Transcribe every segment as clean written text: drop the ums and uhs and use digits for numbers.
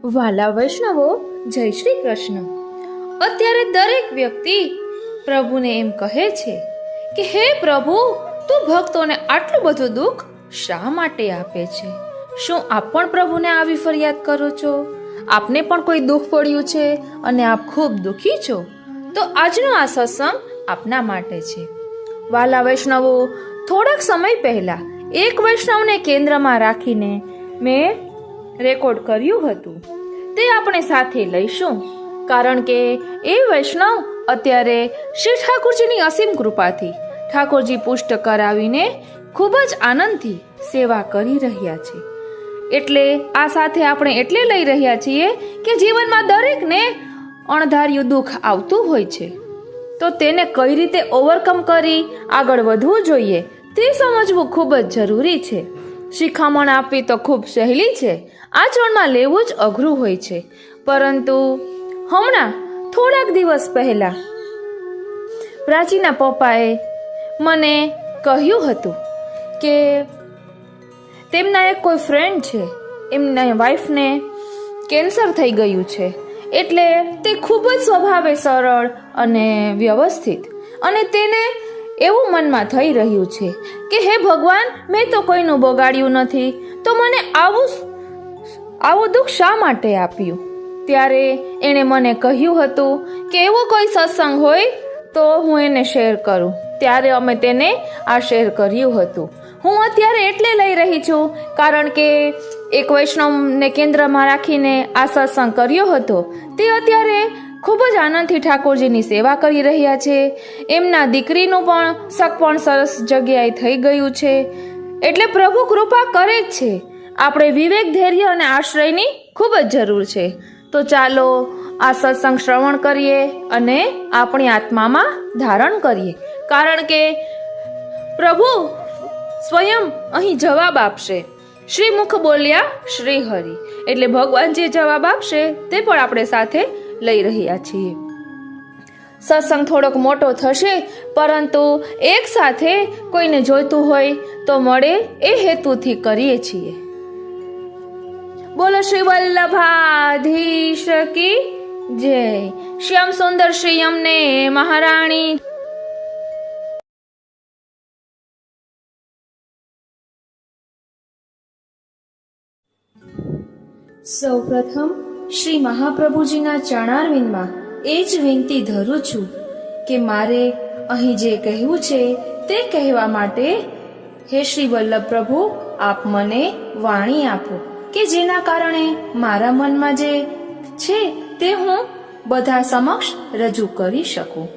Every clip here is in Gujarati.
વાલા વૈષ્ણવો, જય શ્રી કૃષ્ણ. અત્યારે દરેક વ્યક્તિ પ્રભુને એમ કહે છે કે હે પ્રભુ, તું ભક્તોને આટલું બધું દુઃખ શા માટે આપે છે? શું આપ પણ પ્રભુને આવી ફરિયાદ કરો છો? આપને પણ કોઈ દુઃખ પડ્યું છે અને આપ ખૂબ દુઃખી છો? તો આજનો આ સત્સંગ આપના માટે છે. વાલા વૈષ્ણવો, થોડાક સમય પહેલા એક વૈષ્ણવને કેન્દ્રમાં રાખીને મેં રેકોર્ડ કર્યું હતું. તે આપણે સાથે લઈશું, કારણ કે એ વૈષ્ણવ અત્યારે શ્રી ઠાકોરજીની અસીમ કૃપાથી ઠાકોરજી પુષ્ટ કરાવીને ખૂબ જ આનંદથી સેવા કરી રહ્યા છે. એટલે આ સાથે આપણે એટલે લઈ રહ્યા છીએ કે જીવનમાં દરેકને અણધાર્યું દુઃખ આવતું હોય છે, તો તેને કઈ રીતે ઓવરકમ કરી આગળ વધવું જોઈએ તે સમજવું ખૂબ જ જરૂરી છે. શિખામણ આપવી તો ખૂબ સહેલી છે, આચરણમાં લેવું જ અઘરું હોય છે. પરંતુ હમણાં થોડાક દિવસ પહેલા પ્રાચીના પપ્પાએ મને કહ્યું હતું કે તેમના એક કોઈ ફ્રેન્ડ છે, એમના વાઈફને કેન્સર થઈ ગયું છે. એટલે તે ખૂબ જ સ્વભાવે સરળ અને વ્યવસ્થિત, અને તેને એવું મનમાં થઈ રહ્યું છે કે હે ભગવાન, મેં તો કોઈનું બગાડ્યું નથી, તો મને આવું દુઃખ શા માટે આપ્યું? ત્યારે એણે મને કહ્યું હતું કે એવો કોઈ સત્સંગ હોય તો હું એને શેર કરું. ત્યારે અમે તેને આ શેર કર્યું હતું. હું અત્યારે એટલે લઈ રહી છું કારણ કે એક વૈષ્ણવને કેન્દ્રમાં રાખીને આ સત્સંગ કર્યો હતો. તે અત્યારે ખૂબ જ આનંદથી ઠાકોરજીની સેવા કરી રહ્યા છે. એમના દીકરીનું પણ સગપણ સરસ જગ્યાએ થઈ ગયું છે. એટલે પ્રભુ કૃપા કરે જ છે. આપણે વિવેક, ધૈર્ય અને આશ્રયની ખૂબ જ જરૂર છે. તો ચાલો આ સત્સંગ શ્રવણ કરીએ અને આપણી આત્મામાં ધારણ કરીએ, કારણ કે પ્રભુ સ્વયં અહીં જવાબ આપશે. શ્રી મુખ બોલ્યા શ્રી હરિ, એટલે ભગવાન જે જવાબ આપશે તે પણ આપણે સાથે લઈ રહ્યા છીએ. સત્સંગ થોડોક મોટો થશે, પરંતુ એક સાથે કોઈને જોઈતું હોય તો મળે એ હેતુથી કરીએ છીએ. બોલો શ્રી વલ્લભાધીશ કી જય. શ્યામ સુંદર શ્રી અમને મહારાણી. સૌ પ્રથમ શ્રી મહાપ્રભુજીના ચરણારવિંદમાં એ જ વિનંતી ધરું છું કે મારે અહીં જે કહેવું છે તે કહેવા માટે હે શ્રી વલ્લભ પ્રભુ, આપ મને વાણી આપો કે જેના કારણે મારા મનમાં જે છે તે હું બધા સમક્ષ રજૂ કરી શકું.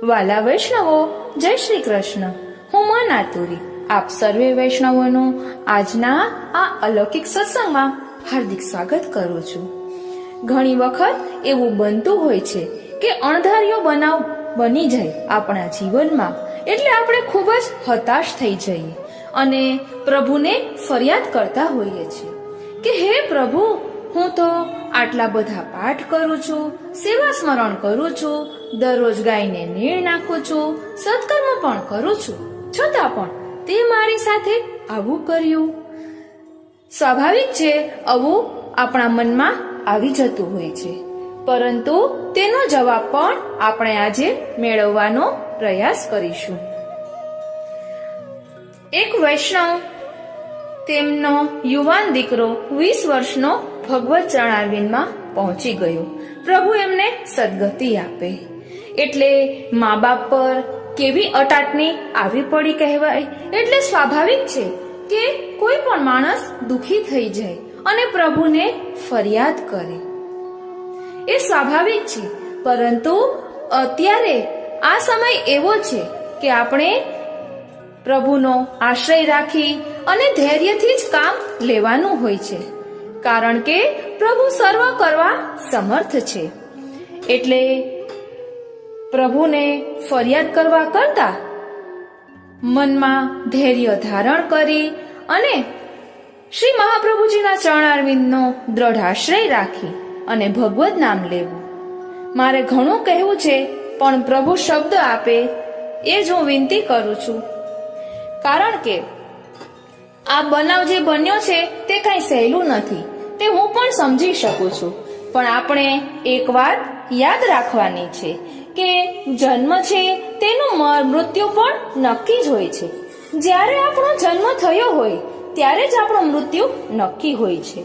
વાલા વૈષ્ણવો, જય શ્રી કૃષ્ણ. હું મન આતુરી આપ સર્વે વૈષ્ણવોનું આજના આ અલૌકિક સત્સંગમાં હાર્દિક સ્વાગત કરું છું. ઘણી વખત એવું બનતું હોય છે કે અણધાર્યો બનાવ બની જાય આપણા જીવનમાં, એટલે આપણે ખૂબ જ હતાશ થઈ જઈએ અને પ્રભુને ફરિયાદ કરતા હોઈએ છીએ કે હે પ્રભુ, હું તો આટલા બધા પાઠ કરું છું, સેવા સ્મરણ કરું છું, દરરોજ ગાયને નીણ નાખું છું, સત્કર્મ પણ કરું છું, છતાં પણ તે મારી સાથે આવું કર્યું. સ્વાભાવિક છે, આવું આપણા મનમાં આવી જતું હોય છે, પરંતુ તેનો જવાબ પણ આપણે આજે મેળવવાનો પ્રયાસ કરીશું. એક વૈષ્ણવ, તેમનો યુવાન દીકરો 20 વર્ષનો ભગવત ચરણારવિંદમાં પહોંચી ગયો. પ્રભુ એમને સદગતિ આપે. એટલે મા બાપ પર કેવી અટાટની આવી પડી કહેવાય. એટલે સ્વાભાવિક છે કે કોઈ પણ માણસ દુખી થઈ જાય અને પ્રભુને ફરિયાદ કરે. એ સ્વાભાવિક છે, પરંતુ અત્યારે આ સમય એવો છે કે આપણે પ્રભુનો આશ્રય રાખી અને ધૈર્યથી જ કામ લેવાનું હોય છે, કારણ કે પ્રભુ સર્વ કરવા સમર્થ છે. એટલે પ્રભુને ફરિયાદ કરવા કરતા મનમાં ધૈર્ય ધારણ કરી અને શ્રી મહાપ્રભુજીના ચરણારવિંદનો દ્રઢ આશ્રય રાખી અને ભગવદ નામ લેવું. મારે ઘણું કહેવું છે, પણ પ્રભુ શબ્દ આપે એ જ હું વિનંતી કરું છું, કારણ કે આ બનાવ જે બન્યો છે તે કઈ સહેલું નથી. તે હું પણ સમજી શકું છું, પણ આપણે એક વાત યાદ રાખવાની છે કે જન્મ છે તેનું મૃત્યુ પણ નક્કી જ હોય છે. જ્યારે આપણો જન્મ થયો હોય ત્યારે જ આપણું મૃત્યુ નક્કી હોય છે.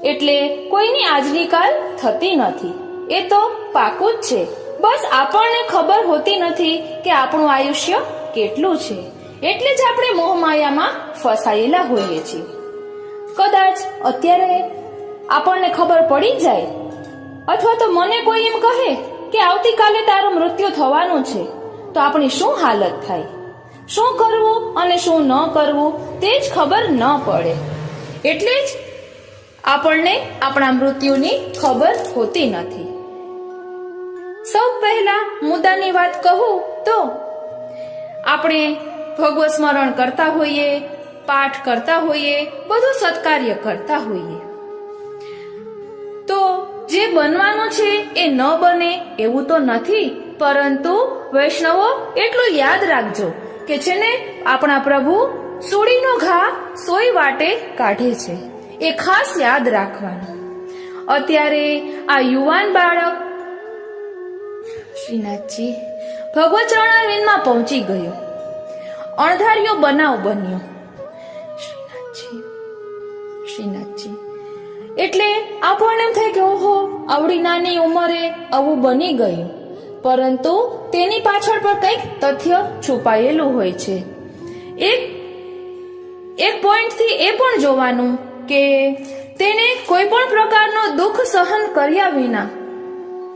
એટલે કોઈની આજની કાલ થતી નથી, એ તો પાકું જ છે. બસ આપણને ખબર હોતી નથી કે આપણું આયુષ્ય કેટલું છે, એટલે જ આપણે મોહમાયામાં ફસાયેલા હોઈએ છીએ. કદાચ અત્યારે આપણને ખબર પડી જાય, અથવા તો મને કોઈ એમ કહે કે આવતીકાલે તારું મૃત્યુ થવાનું છે, તો આપણી શું હાલત થાય? શું કરવું અને શું ન કરવું તે જ ખબર ન પડે. એટલે જ આપણને આપણા મૃત્યુની ખબર હોતી નથી. સૌ પહેલા મુદ્દાની વાત કહું તો આપણે ભગવત સ્મરણ કરતા હોઈએ, પાઠ કરતા હોઈએ, બધું સત્કાર્ય કરતા હોઈએ, તો જે બનવાનું છે એ ન બને એવું તો નથી, પરંતુ વૈષ્ણવો એટલું યાદ રાખજો કે છે ને આપણા પ્રભુ સૂડીનો ઘા સોય વાટે કાઢે છે, એ ખાસ યાદ રાખવાનું. અત્યારે આ યુવાન બાળક શ્રીનાથજી ભગવત ચરણારવિંદમાં પહોંચી ગયો. અણધાર્યો બનાવ બન્યો. શ્રીનાથજી એટલે આપણને એમ થાય કે ઓહો, આવડી નાની ઉંમરે આવું બની ગયું, પરંતુ તેની પાછળ પણ કંઈક તથ્ય છુપાયેલું હોય છે. એક પોઈન્ટથી એ પણ જોવાનું કે તેને કોઈ પણ પ્રકારનો દુઃખ સહન કર્યા વિના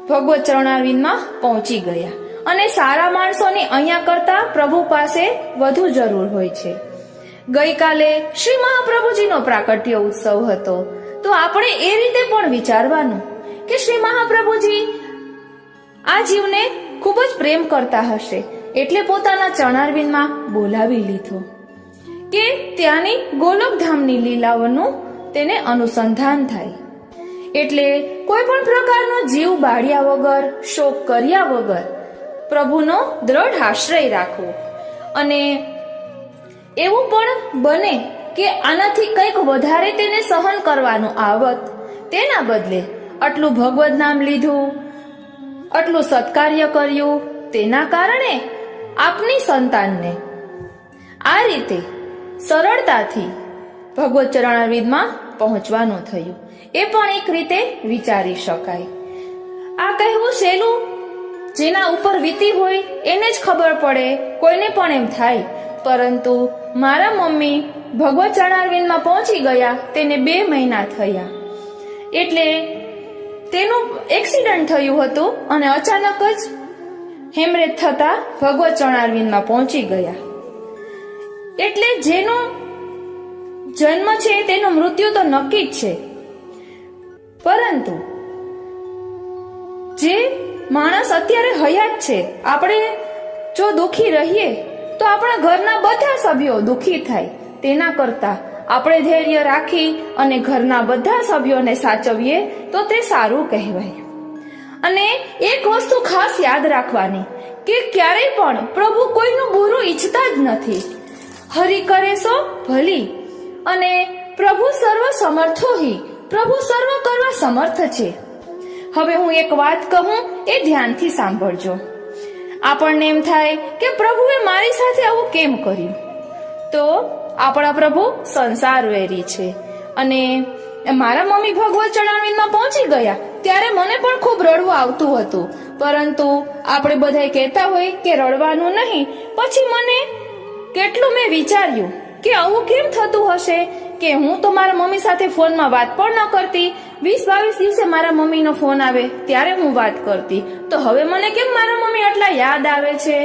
ભગવત ચરણારવિંદમાં પહોંચી ગયા. અને સારા માણસોની અહીંયા કરતા પ્રભુ પાસે વધુ જરૂર હોય છે. ગઈકાલે શ્રી મહાપ્રભુજીનો પ્રાકટ્ય ઉત્સવ હતો, તો આપણે એ રીતે પણ વિચારવાનું કે શ્રી મહાપ્રભુજી આ જીવને ખૂબ જ પ્રેમ કરતા હશે, એટલે પોતાના ચરણારવિંદમાં બોલાવી લીધો કે ત્યાંની ગોલોકધામની લીલાઓનું તેને અનુસંધાન થાય. એટલે કોઈ પણ પ્રકારનો જીવ બાળ્યા વગર, શોક કર્યા વગર પ્રભુનો દ્રઢ આશ્રય રાખવો. અને એવું પણ બને કે આનાથી કંઈક વધારે તેને સહન કરવાનું આવત, તેના બદલે આટલું ભગવદ નામ લીધું, આટલું સત્કાર્ય કર્યું, તેના કારણે આપની સંતાનને આ રીતે સરળતાથી ભગવત ચરણારવિંદમાં પહોંચવાનું થયું. એ પણ એક રીતે વિચારી શકાય. આ કહેવું સહેલું, જેના ઉપર વીતી હોય એને જ ખબર પડે, કોઈને પણ એમ થાય, પરંતુ મારા મમ્મી ભગવત ચરણારવિંદમાં પહોંચી ગયા તેને 2 મહિના થયા. એટલે તેનું એક્સિડન્ટ થયું હતું અને અચાનક જ હેમરેજ થતા ભગવત ચરણારવિંદમાં પહોંચી ગયા. એટલે જેનો જન્મ છે તેનું મૃત્યુ તો નક્કી જ છે, પરંતુ જે માણસ અત્યારે હયાત છે, આપણે જો દુઃખી રહીએ તો આપણા ઘરના બધા સભ્યો દુઃખી થાય. તેના કરતા આપણે ધૈર્ય રાખી અને ઘરના બધા સભ્યોને સાચવીએ તો તે સારું કહેવાય. અને એક વસ્તુ ખાસ યાદ રાખવાની કે ક્યારેય પણ પ્રભુ કોઈનું બુરું ઈચ્છતા જ નથી. હરિ કરે સો ભલી, અને પ્રભુ સર્વ સમર્થો હિ, પ્રભુ સર્વ કરવા સમર્થ છે. હવે હું એક વાત કહું, એ ધ્યાનથી સાંભળજો. આપણને એમ થાય કે પ્રભુએ મારી સાથે આવું કેમ કર્યું? તો આપણા પ્રભુ સંસાર વેરી છે. અને મારા મમ્મી ભગવત ચરણારવિંદમાં પહોંચી ગયા ત્યારે મને પણ ખૂબ રડવું આવતું હતું, પરંતુ આપણે બધાય કહેતા હોય કે રડવાનું નહીં. પછી મને કેટલું મેં વિચાર્યું કે આવું કેમ થતું હશે કે હું તો મારા મમ્મી સાથે ફોનમાં વાત પણ ન કરતી, 20-22 દિવસે મારા મમ્મીનો ફોન આવે ત્યારે હું વાત કરતી, તો હવે મને કેમ મારા મમ્મી આટલા યાદ આવે છે?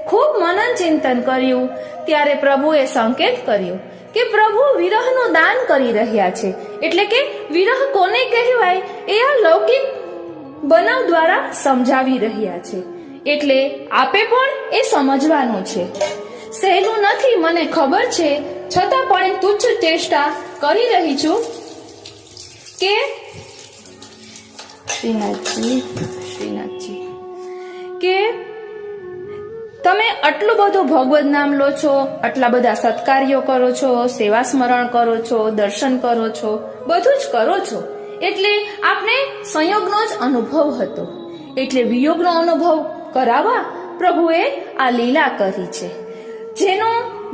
ખૂબ મનન ચિંતન કર્યું ત્યારે પ્રભુએ સંકેત કર્યો કે પ્રભુ વિરહનું દાન કરી રહ્યા છે. એટલે કે વિરહ કોને કહેવાય એ આ લૌકિક બનાવ દ્વારા સમજાવી રહ્યા છે. એટલે આપે પણ એ સમજવાનું છે. સહેલું નથી, મને ખબર છે, છતાં પણ તુચ્છ ચેષ્ટા કરી રહી છું કે શ્રીનાથજી કે તમે આટલું બધું ભગવદ નામ લો છો, આટલા બધા સત્કાર્યો કરો છો, સેવા સ્મરણ કરો છો, દર્શન કરો છો, બધું જ કરો છો, એટલે આપણે સંયોગનો જ અનુભવ હતો. એટલે વિયોગનો અનુભવ કરાવવા પ્રભુએ આ લીલા કરી છે. જેનો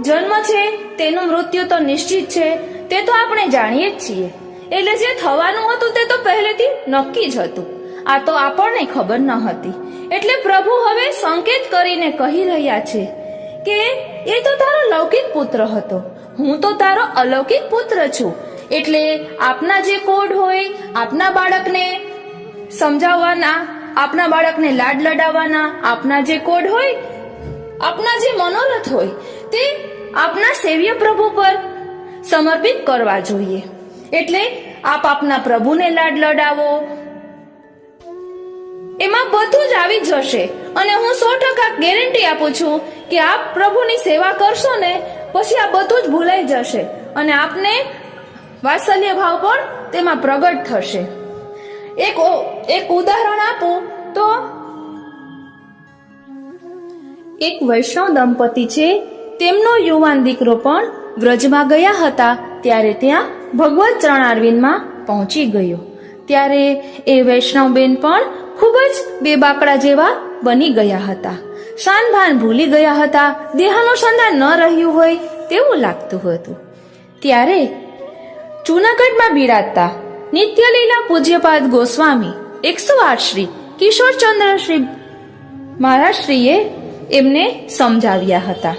જન્મ છે તેનું મૃત્યુ તો નિશ્ચિત છે, તે તો આપણે જાણીએ જ છીએ. એટલે જે થવાનું હતું તે તો પહેલેથી નક્કી જ હતું. આ તો આપણને ખબર ન હતી. એટલે પ્રભુ હવે સંકેત કરીને કહી રહ્યા છે કે એ તો તારો લૌકિક પુત્ર હતો, હું તો તારો અલૌકિક પુત્ર છું. એટલે આપના જે કોડ હોય, આપના બાળકને સમજાવવાના, આપના બાળકને લાડ લડાવવાના, આપના જે કોડ હોય, આપના જે મનોરથ હોય તે આપના સેવ્ય પ્રભુ પર સમર્પિત કરવા જોઈએ. એટલે આપ આપના પ્રભુને લાડ લડાવો, એમાં બધું જ આવી જશે. અને હું 100% ગેરંટી આપું છું કે આપ પ્રભુની સેવા કરશો ને પછી આ બધું જ ભૂલાઈ જશે અને આપને વાત્સલ્ય ભાવ પણ તેમાં પ્રગટ થશે. એક ઉદાહરણ આપું તો એક વૈષ્ણવ દંપતી છે, તેમનો યુવાન દીકરો પણ વ્રજમાં ગયા હતા. ત્યારે ત્યાં ભગવત ચરણારવિંદમાં પહોંચી ગયો. ત્યારે એ વૈષ્ણવબેન પણ ખૂબ જ બેબાકડા જેવા બની ગયા હતા. શાન ભાન ભૂલી ગયા હતા. દેહાનુસંધાન ન રહ્યું હોય તેવું લાગતું હતું. ત્યારે જૂનાગઢમાં બિરાજતા નિત્યલીલા પૂજ્યપાદ ગોસ્વામી 108 શ્રી કિશોરચંદ્ર શ્રી મહારાજ શ્રીએ એમને સમજાવ્યા હતા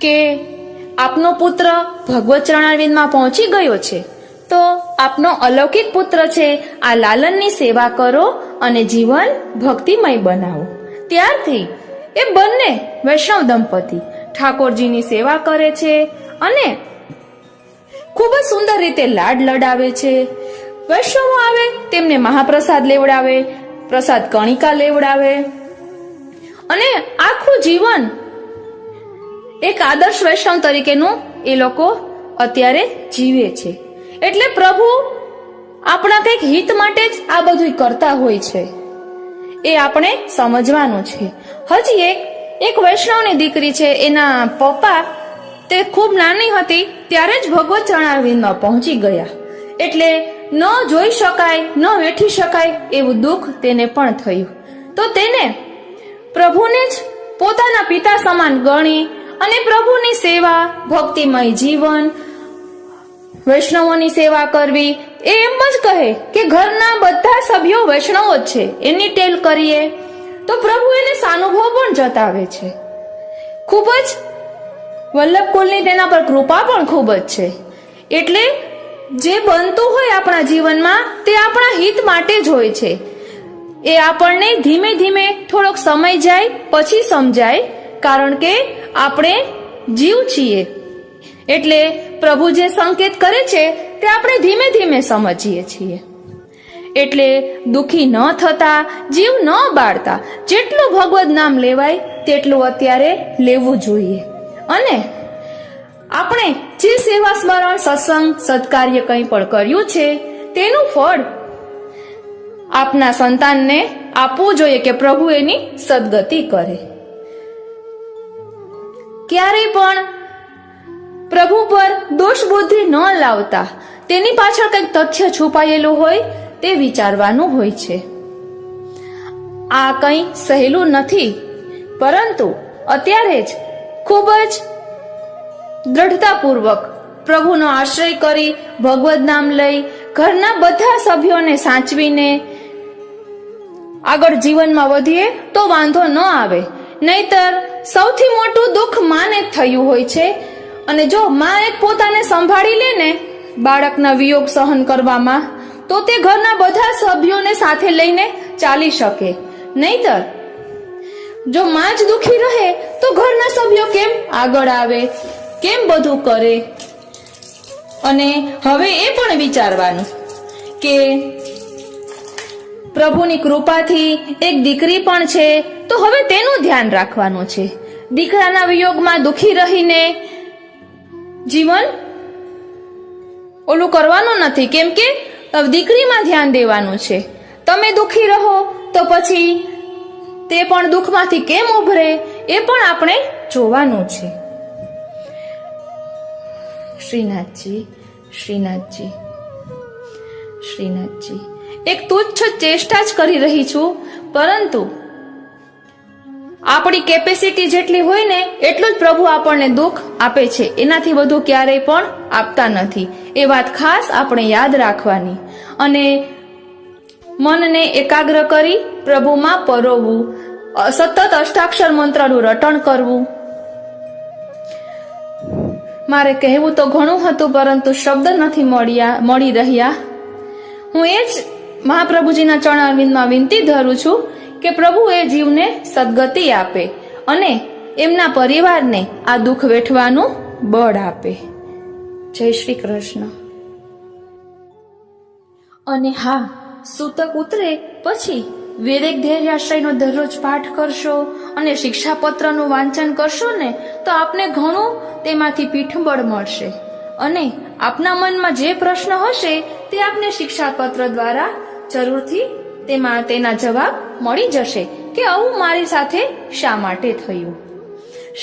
કે આપનો પુત્ર ભગવત ચરણારવિંદમાં પહોંચી ગયો છે, તો આપનો અલૌકિક પુત્ર છે, આ લાલનની સેવા કરો અને જીવન ભક્તિમય બનાવો. ત્યારથી એ બંને વૈષ્ણવ દંપતી ઠાકોરજીની સેવા કરે છે અને ખૂબ જ સુંદર રીતે લાડ લડાવે છે. વૈષ્ણવો આવે તેમને મહાપ્રસાદ લેવડાવે, પ્રસાદ કણિકા લેવડાવે અને આખું જીવન એક આદર્શ વૈષ્ણવ તરીકેનું એ લોકો અત્યારે જીવે છે. એટલે પ્રભુ આપણા કંઈક હિત માટે જ આ બધું કરતા હોય છે, એ આપણે સમજવાનું છે. હજી એક વૈષ્ણવની દીકરી છે, એના પપ્પા તે ખૂબ નાની હતી ત્યારે જ ભગવત ચરણારવિંદમાં પહોંચી ગયા. એટલે ન જોઈ શકાય, ન વેઠી શકાય એવું દુઃખ તેને પણ થયું. તો તેને પ્રભુને જ પોતાના પિતા સમાન ગણી અને પ્રભુની સેવા, ભક્તિમય જીવન, વૈષ્ણવોની સેવા કરવી, એ એમ જ કહે કે ઘરના બધા સભ્યો વૈષ્ણવો જ છે, એની ટેલ કરીએ તો પ્રભુ એને સાનુભવ પણ જતાવે છે. ખૂબ જ વલ્લભ કુલની તેના પર કૃપા પણ ખૂબ જ છે. એટલે જે બનતું હોય આપણા જીવનમાં તે આપણા હિત માટે જ હોય છે. એ આપણને ધીમે ધીમે થોડોક સમય જાય પછી સમજાય, કારણ કે આપણે જીવ છીએ. એટલે પ્રભુ જે સંકેત કરે છે તે આપણે ધીમે ધીમે સમજીએ છીએ. એટલે દુખી ન થતા, જીવ ન બાળતા, જેટલું ભગવદ નામ લેવાય તેટલું અત્યારે લેવું જોઈએ. અને આપણે જે સેવા સ્મરણ, સત્સંગ, સત્કાર્ય કંઈ પણ કર્યું છે તેનું ફળ આપના સંતાનને આપવું જોઈએ કે પ્રભુ એની સદગતિ કરે. ક્યારેય પણ પ્રભુ પર દોષ બુદ્ધિ ન લાવતા, તેની પાછળ કંઈક તથ્ય છુપાયેલું હોય તે વિચારવાનું હોય છે. આ કંઈ સહેલું નથી, પરંતુ અત્યારે જ ખૂબ જ દ્રઢતાપૂર્વક પ્રભુનો આશ્રય કરી, ભગવદ નામ લઈ, ઘરના બધા સભ્યોને સાચવીને આગળ જીવનમાં વધીએ તો વાંધો ન આવે. નહીતર સૌથી મોટું દુઃખ માને જ થયું હોય છે. અને જો માં એક પોતાને સંભાળી લે ને બાળકના વિયોગ સહન કરવામાં, તો તે ઘરના બધા સભ્યોને સાથે લઈને ચાલી શકે. નહીતર જો માં જ દુઃખી રહે તો ઘરના સભ્યો કેમ આગળ આવે, કેમ બધું કરે. અને હવે એ પણ વિચારવાનું કે પ્રભુની કૃપાથી એક દીકરી પણ છે, તો હવે તેનું ધ્યાન રાખવાનું છે. દીકરાના વિયોગમાં દુઃખી રહીને જીવન ઓલું કરવાનું નથી, કેમ કે દીકરીમાં ધ્યાન દેવાનું છે. તમે દુઃખી રહો તો પછી તે પણ દુઃખમાંથી કેમ ઉભરે એ પણ આપણે જોવાનું છે. શ્રીનાથજી, શ્રીનાથજી. શ્રીનાથજી, એક તુચ્છ ચેષ્ટા જ કરી રહી છું, પરંતુ આપણી કેપેસિટી જેટલી હોય ને એટલું જ પ્રભુ આપણને દુઃખ આપે છે, એનાથી વધુ ક્યારેય પણ આપતા નથી. એ વાત ખાસ આપણે યાદ રાખવાની અને મનને એકાગ્ર કરી પ્રભુમાં પરોવવું, સતત અષ્ટાક્ષર મંત્રનું રટણ કરવું. મારે કહેવું તો ઘણું હતું, પરંતુ શબ્દ નથી મળી રહ્યા. હું એ જ મહાપ્રભુજીના ચરણારવિંદમાં વિનંતી ધરું છું કે પ્રભુ એ જીવને સદગતિ આપે અને એમના પરિવારને આ દુઃખ વેઠવાનું બળ આપે. જય શ્રી કૃષ્ણ. અને હા, સૂતક ઉતરે પછી વિવેક ધૈર્યાશ્રયનો દરરોજ પાઠ કરશો અને શિક્ષાપત્રનું વાંચન કરશો ને તો આપને ઘણું તેમાંથી પીઠબળ મળશે અને આપના મનમાં જે પ્રશ્ન હશે તે આપને શિક્ષાપત્ર દ્વારા જરૂરથી તેના જવાબ મળી જશે કે આવું મારી સાથે શા માટે થયું.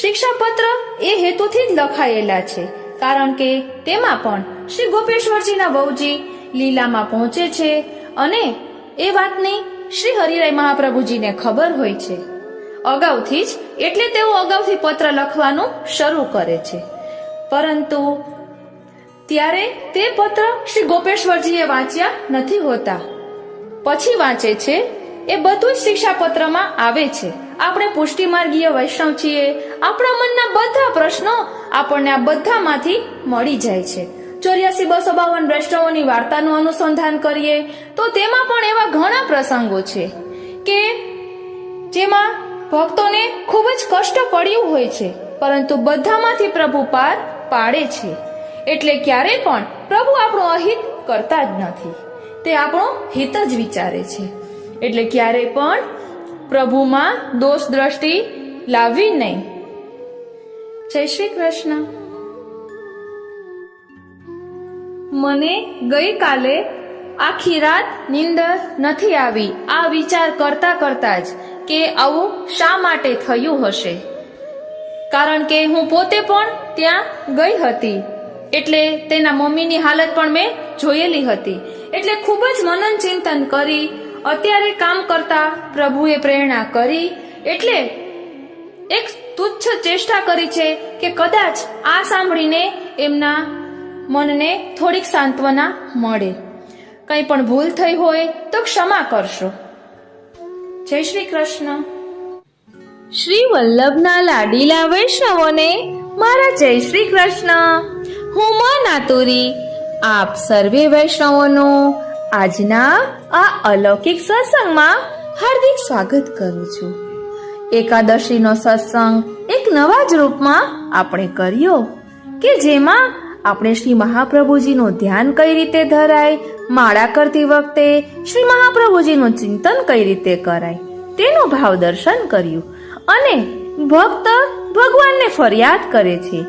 શિક્ષાપત્ર એ હેતુથી જ લખાયેલા છે, કારણ કે તેમાં પણ શ્રી ગોપેશ્વરજીના વહુજી લીલામાં પહોંચે છે અને એ વાતની શ્રી હરિરાય મહાપ્રભુજીને ખબર હોય છે અગાઉથી જ, એટલે તેઓ અગાઉથી પત્ર લખવાનું શરૂ કરે છે. પરંતુ ત્યારે તે પત્ર શ્રી ગોપેશ્વરજીએ વાંચ્યા નથી હોતા, પછી વાંચે છે. એ બધું જ શિક્ષાપત્રમાં આવે છે. આપણે પુષ્ટિમાર્ગીય વૈષ્ણવ છીએ, આપણા મનના બધા પ્રશ્નો આપણને આ બધામાંથી મળી જાય છે. 84,252 વૈષ્ણવોની વાર્તાનું અનુસંધાન કરીએ તો તેમાં પણ એવા ઘણા પ્રસંગો છે કે જેમાં ભક્તોને ખૂબ જ કષ્ટ પડ્યું હોય છે, પરંતુ બધામાંથી પ્રભુ પાર પાડે છે. એટલે ક્યારે પણ પ્રભુ આપણું અહિત કરતા જ નથી, તે આપણો હિત જ વિચારે છે. એટલે ક્યારે પણ પ્રભુમાં દોષ દ્રષ્ટિ લાવવી નહીં. જય શ્રી કૃષ્ણ. મને ગઈકાલે આખી રાત નીંદર નથી આવી આ વિચાર કરતા કરતા જ કે આવું શા માટે થયું હશે, કારણ કે હું પોતે પણ ત્યાં ગઈ હતી, એટલે તેના મમ્મીની હાલત પણ મેં જોયેલી હતી. એટલે ખૂબ જ મનન ચિંતન કરી અત્યારે કામ કરતા પ્રભુએ પ્રેરણા કરી, એટલે એક તુચ્છ ચેષ્ટા કરી છે કે કદાચ આ સાંભળીને એમના મનને થોડીક સાંત્વના મળે. કંઈ પણ ભૂલ થઈ હોય તો ક્ષમા કરશો. જય શ્રી કૃષ્ણ. શ્રી વલ્લભના લાડીલા વૈષ્ણવોને મારા જય શ્રી કૃષ્ણ. હું મન આતુરી આપ સર્વે વૈષ્ણવોનો આજના આ અલૌકિક સત્સંગમાં હાર્દિક સ્વાગત કરું છું. એકાદશીનો સત્સંગ એક નવા જ રૂપમાં આપણે કર્યો કે જેમાં આપણે શ્રી મહાપ્રભુજીનું ધ્યાન કઈ રીતે ધરાય, માળા કરતી વખતે શ્રી મહાપ્રભુજીનું ચિંતન કઈ રીતે કરાય તેનું ભાવ દર્શન કર્યું. અને ભક્ત ભગવાનને ફરિયાદ કરે છે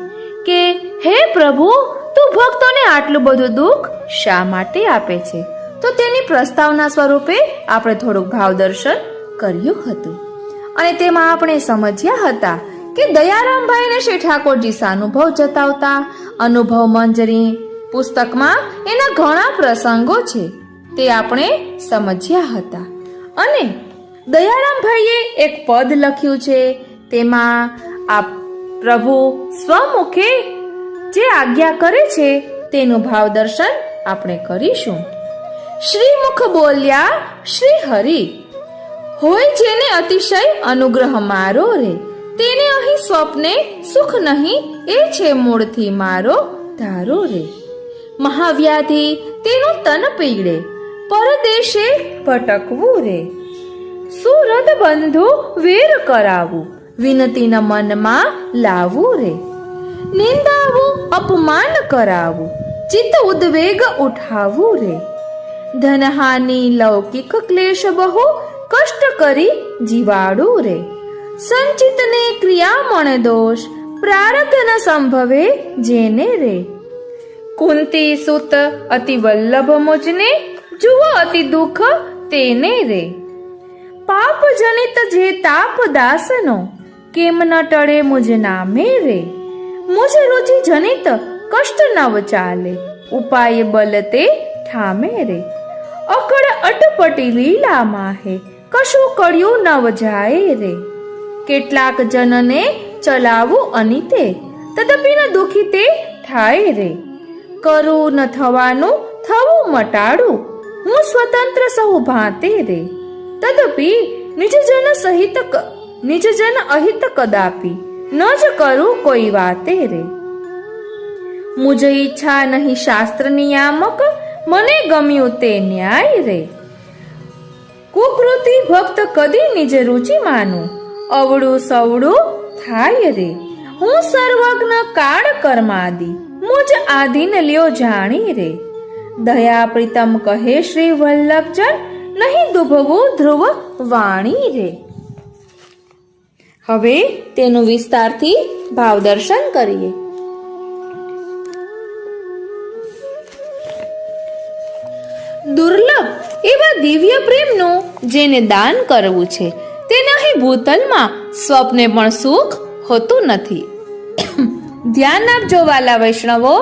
કે હે પ્રભુ, તું ભક્તોને આટલું બધું દુઃખ શા માટે આપે છે? તો તેની પ્રસ્તાવના સ્વરૂપે આપણે થોડુંક ભાવ દર્શન કર્યું હતું અને તેમાં આપણે સમજ્યા હતા કે દયારામભાઈને શ્રી ઠાકોરજી સાનુભવ જતાવતા અનુભવ મંજરી પુસ્તકમાં એના ઘણા પ્રસંગો છે તે આપણે સમજ્યા હતા. અને દયારામભાઈએ એક પદ લખ્યું છે, તેમાં આ પ્રભુ સ્વમુખે જે આજ્ઞા કરે છે તેનું ભાવ દર્શન આપણે કરીશું. શ્રીમુખ બોલ્યા શ્રી હરિ, હોય જેને અતિશય અનુગ્રહ મારો રે, તેને અહીં સ્વપ્ને સુખ નહીં, એ છે મૂળથી મારો ધારો રે. મહાવ્યાધિ તેનું તન પીડે, પરદેશે ભટકવું રે. સુરદ બંધુ વેર કરાવું, વિનતીના મનમાં લાવવું રે. નિંદાવું અપમાન કરાવું, ચિત્ત ઉદ્વેગ ઉઠાવવું રે. ધનહાનિ લૌકિક ક્લેશ બહુ, કષ્ટ કરી જીવાડું રે. સંચિતને ક્રિયામણ દોષ, પ્રારબ્ધ ન સંભવે જેને રે. કુંતી સુત અતિ વલ્લભ મુજને, જુઓ અતિ દુઃખ તેને રે. પાપ જનિત જે તાપ દાસનો, કેમ ન ટળે મુજ નામે રે. મુજ રુચિ જનિત કષ્ટ નવ ચાલે, ઉપાય બલ તે ઠામે રે. અકળ અટપટી લીલામાં હે, કશું કર્યું નવ જાય રે. કેટલાક જનને ચલાવું અનિતે, તદપી ન દુખી તે થાય રે. કરું ન થવાનું થવું મટાડું, હું સ્વતંત્ર સહુ ભાતે રે. તદપી નિજ જન અહિત કદાપી, ન જ કરું કોઈ વાતે રે. મુજ ઈચ્છા નહીં શાસ્ત્ર નિયામક, મને ગમ્યું તે ન્યાય રે. કુકૃતિ ભક્ત કદી નિજ રુચિ માનું, અવળું સવળું થાય રે. હું સર્વજ્ઞ કાળ કર્માદિ, મુજ આધીન લ્યો જાણી રે. દયા પ્રીતમ કહે શ્રી વલ્લભજન, નહીં દુભવું ધ્રુવ વાણી રે. હવે તેનું વિસ્તારથી ભાવદર્શન કરીએ. દુર્લભ એવા દિવ્ય પ્રેમનું જેને દાન કરવું છે, તેને અહીં ભૂતલમાં સ્વપ્ને પણ સુખ હોતું નથી. ધ્યાન આપજો વાલા વૈષ્ણવો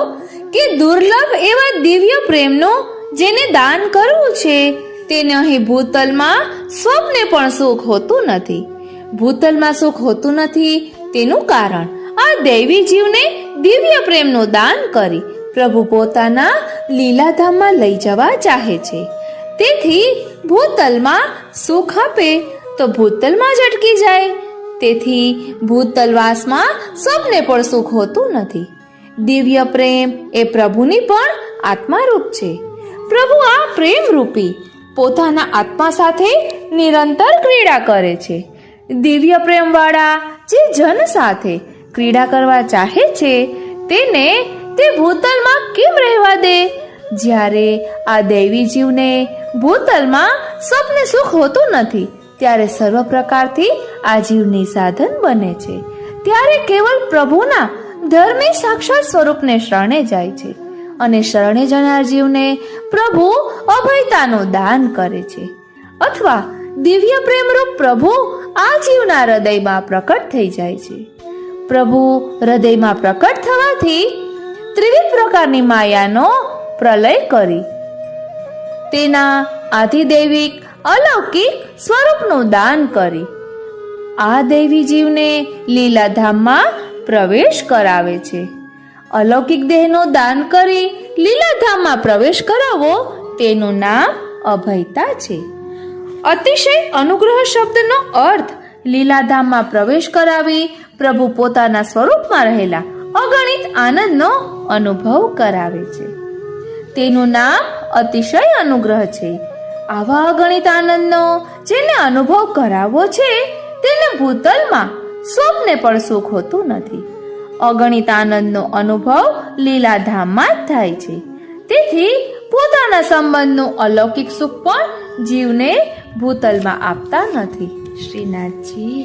કે દુર્લભ એવા દિવ્ય પ્રેમનું જેને દાન કરવું છે, તેને અહીં ભૂતલમાં સ્વપ્ને પણ સુખ હોતું નથી. ભૂતલમાં સુખ હોતું નથી તેનું કારણ આ દૈવી જીવને દિવ્ય પ્રેમનું દાન કરી પ્રભુ પોતાના લીલાધામમાં લઈ જવા ચાહે છે. તેથી ભૂતલમાં સુખ આપે તો ભૂતલમાં જ અટકી જાય. તેથી ભૂતલવાસમાં સૌને પણ સુખ હોતું નથી. દિવ્ય પ્રેમ એ પ્રભુની પણ આત્મારૂપ છે. પ્રભુ આ પ્રેમ રૂપી પોતાના આત્મા સાથે નિરંતર ક્રીડા કરે છે. દિવ્ય પ્રેમ વાળા જે જન સાથે ક્રીડા કરવા ચાહે છે, તેને તે ભૂતલમાં કેમ રહેવા દે? જ્યારે આ દૈવી જીવને ભૂતલમાં સ્વપ્ને સુખ હોતું નથી, ત્યારે સર્વ પ્રકારથી આ જીવની સાધન બને છે. ત્યારે કેવળ પ્રભુના ધર્મી સાક્ષાત સ્વરૂપને શરણે જાય છે અને શરણે જનાર જીવને પ્રભુ અભયતાનું દાન કરે છે. અથવા દિવ્ય પ્રેમરૂપ પ્રભુ આ જીવના હૃદયમાં પ્રકટ થઈ જાય છે. પ્રભુ હૃદયમાં પ્રકટ થવાથી ત્રિવિધ પ્રકારની માયાનો પ્રલય કરી તેના આધિદૈવિક અલૌકિક સ્વરૂપનું દાન કરી આ દૈવી જીવને લીલાધામમાં પ્રવેશ કરાવે છે. અલૌકિક દેહનું દાન કરી લીલાધામમાં પ્રવેશ કરાવવો તેનું નામ અભયતા છે. અતિશય અનુગ્રહ શબ્દનો અર્થ લીલાધામમાં પ્રવેશ કરાવી પ્રભુ પોતાના સ્વરૂપમાં રહેલા અગણિત આનંદનો અનુભવ કરાવે છે. તેનું નામ અતિશય અનુગ્રહ છે. આવા અગણિત આનંદનો જેને અનુભવ કરાવવો છે, તેને ભૂતલમાં સ્વપ્ને પણ સુખ હોતું નથી. અગણિત આનંદનો અનુભવ લીલાધામમાં જ થાય છે. તેથી પોતાના સંબંધનું અલૌકિક સુખ પણ જીવને ભૂતલમાં આપતા નથી. શ્રીનાથજી,